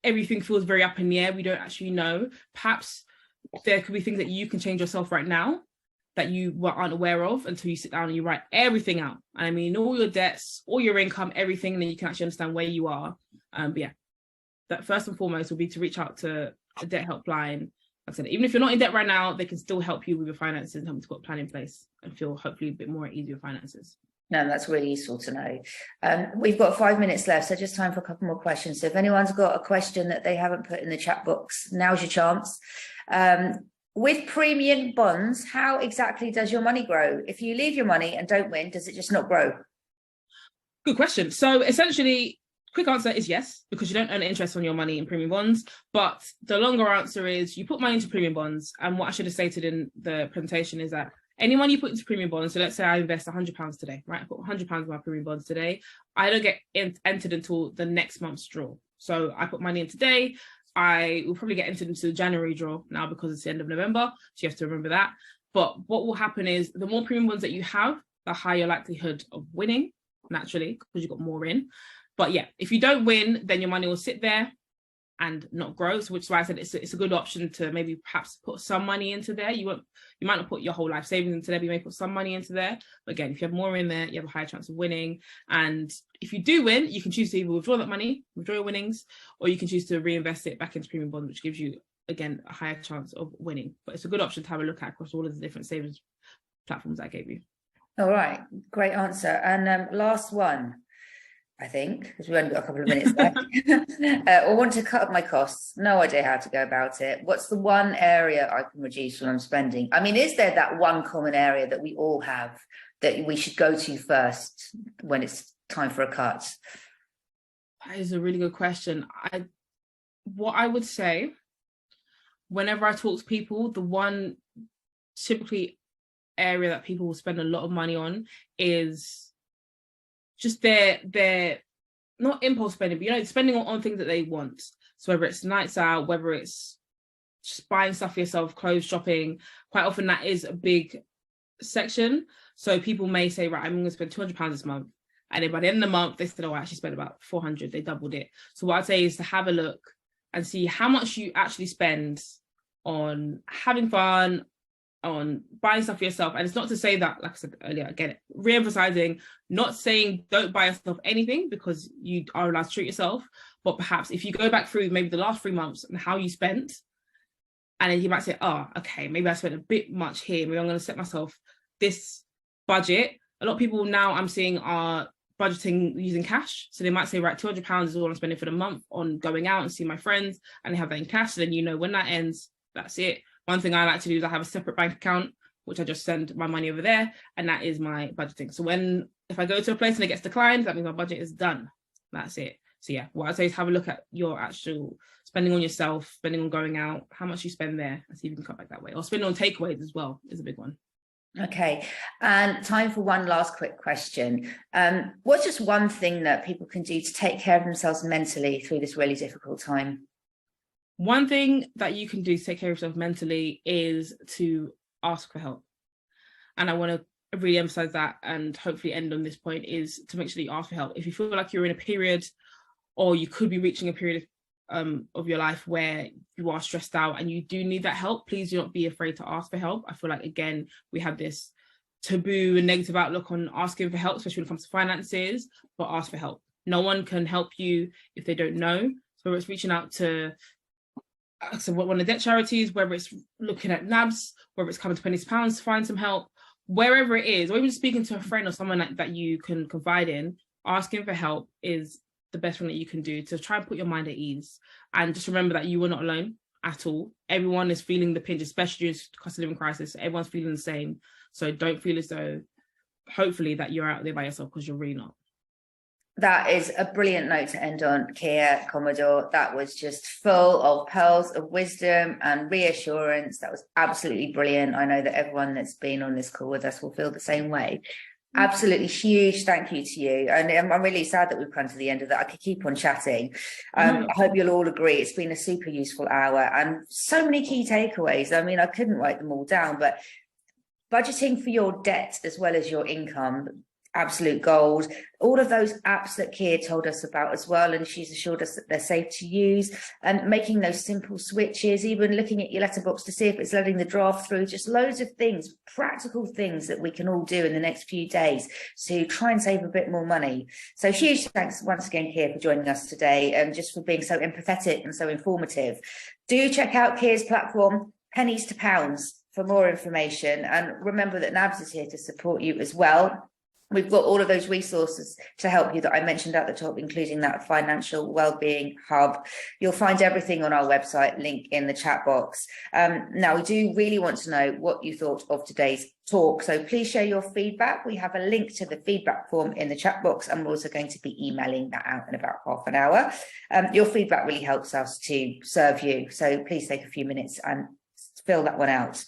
everything feels very up in the air, we don't actually know. Perhaps there could be things that you can change yourself right now that you aren't aware of until you sit down and you write everything out. I mean, all your debts, all your income, everything, and then you can actually understand where you are. But yeah, that first and foremost will be to reach out to a debt helpline. Like I said, even if you're not in debt right now, they can still help you with your finances and help you to put a plan in place and feel hopefully a bit more at ease with your finances. No, that's really useful to know. We've got 5 minutes left, so just time for a couple more questions. So if anyone's got a question that they haven't put in the chat box, now's your chance. With premium bonds, how exactly does your money grow? If you leave your money and don't win, does it just not grow? Good question. So essentially, quick answer is yes, because you don't earn interest on your money in premium bonds. But the longer answer is you put money into premium bonds. And what I should have stated in the presentation is that any money you put into premium bonds, so let's say I invest £100 today, right? I put £100 in my premium bonds today. I don't get entered until the next month's draw. So I put money in today. I will probably get entered into the January draw now because it's the end of November. So you have to remember that. But what will happen is the more premium bonds that you have, the higher likelihood of winning, naturally, because you've got more in. But yeah, if you don't win, then your money will sit there and not grow. So which is why I said it's a good option to maybe perhaps put some money into there. You might not put your whole life savings into there, but you may put some money into there. But again, if you have more in there, you have a higher chance of winning. And if you do win, you can choose to either withdraw that money, withdraw your winnings, or you can choose to reinvest it back into premium bonds, which gives you, again, a higher chance of winning. But it's a good option to have a look at across all of the different savings platforms I gave you. All right, great answer. And last one, I think, because we've only got a couple of minutes left. I want to cut my costs. No idea how to go about it. What's the one area I can reduce when I'm spending? I mean, is there that one common area that we all have that we should go to first when it's time for a cut? That is a really good question. What I would say, whenever I talk to people, the one typically area that people will spend a lot of money on is just their not impulse spending, but spending on things that they want. So whether it's nights out, whether it's just buying stuff for yourself, clothes shopping, quite often that is a big section. So people may say, right, I'm going to spend £200 this month. And then by the end of the month, they said, oh, I actually spent about 400. They doubled it. So what I'd say is to have a look and see how much you actually spend on having fun, on buying stuff for yourself. And it's not to say that, like I said earlier, again, re-emphasizing, not saying don't buy yourself anything because you are allowed to treat yourself, but perhaps if you go back through maybe the last 3 months and how you spent, And then you might say, oh, okay, maybe I spent a bit much here. Maybe I'm going to set myself this budget. A lot of people now I'm seeing are budgeting using cash. So they might say, right, £200 is all I'm spending for the month on going out and see my friends, and they have that in cash. So then, you know, when that ends, that's it. One thing I like to do is I have a separate bank account, which I just send my money over there, and that is my budgeting. So if I go to a place and it gets declined, that means my budget is done. That's it. So yeah, what I'd say is have a look at your actual spending on yourself, spending on going out, how much you spend there, and see if you can cut back that way. Or spending on takeaways as well is a big one. Okay, and time for one last quick question. What's just one thing that people can do to take care of themselves mentally through this really difficult time? One thing that you can do to take care of yourself mentally is to ask for help. And I want to really emphasize that, and hopefully end on this point, is to make sure that you ask for help. If you feel like you're in a period, or you could be reaching a period of your life where you are stressed out and you do need that help, please do not be afraid to ask for help. I feel like, again, we have this taboo and negative outlook on asking for help, especially when it comes to finances, but ask for help. No one can help you if they don't know. So whether it's reaching out to one of the debt charities, whether it's looking at NABS, whether it's coming to Pennies Pounds to find some help, wherever it is, or even speaking to a friend or someone that you can confide in, asking for help is the best thing that you can do to try and put your mind at ease. And just remember that you are not alone at all. Everyone is feeling the pinch, especially during the cost of living crisis. Everyone's feeling the same. So don't feel as though, hopefully, that you're out there by yourself, because you're really not. That is a brilliant note to end on, Kia, Commodore. That was just full of pearls of wisdom and reassurance. That was absolutely brilliant. I know that everyone that's been on this call with us will feel the same way. Absolutely huge thank you to you. And I'm really sad that we've come to the end of that. I could keep on chatting. I hope you'll all agree it's been a super useful hour and so many key takeaways. I mean, I couldn't write them all down, but budgeting for your debt as well as your income, absolute gold. All of those apps that Kia told us about as well, and she's assured us that they're safe to use, and making those simple switches, even looking at your letterbox to see if it's letting the draft through, just loads of things, practical things that we can all do in the next few days to try and save a bit more money. So huge thanks once again, Kia, for joining us today, and just for being so empathetic and so informative. Do check out Kia's platform, Pennies to Pounds, for more information, and remember that NABS is here to support you as well. We've got all of those resources to help you that I mentioned at the top, including that financial wellbeing hub. You'll find everything on our website, link in the chat box. Now, we do really want to know what you thought of today's talk, so please share your feedback. We have a link to the feedback form in the chat box, and we're also going to be emailing that out in about half an hour. Your feedback really helps us to serve you, so please take a few minutes and fill that one out.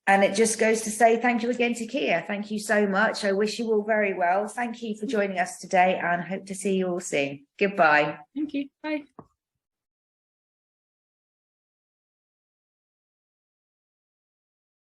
And it just goes to say thank you again to Kia. Thank you so much. I wish you all very well. Thank you for joining us today, and hope to see you all soon. Goodbye. Thank you. Bye.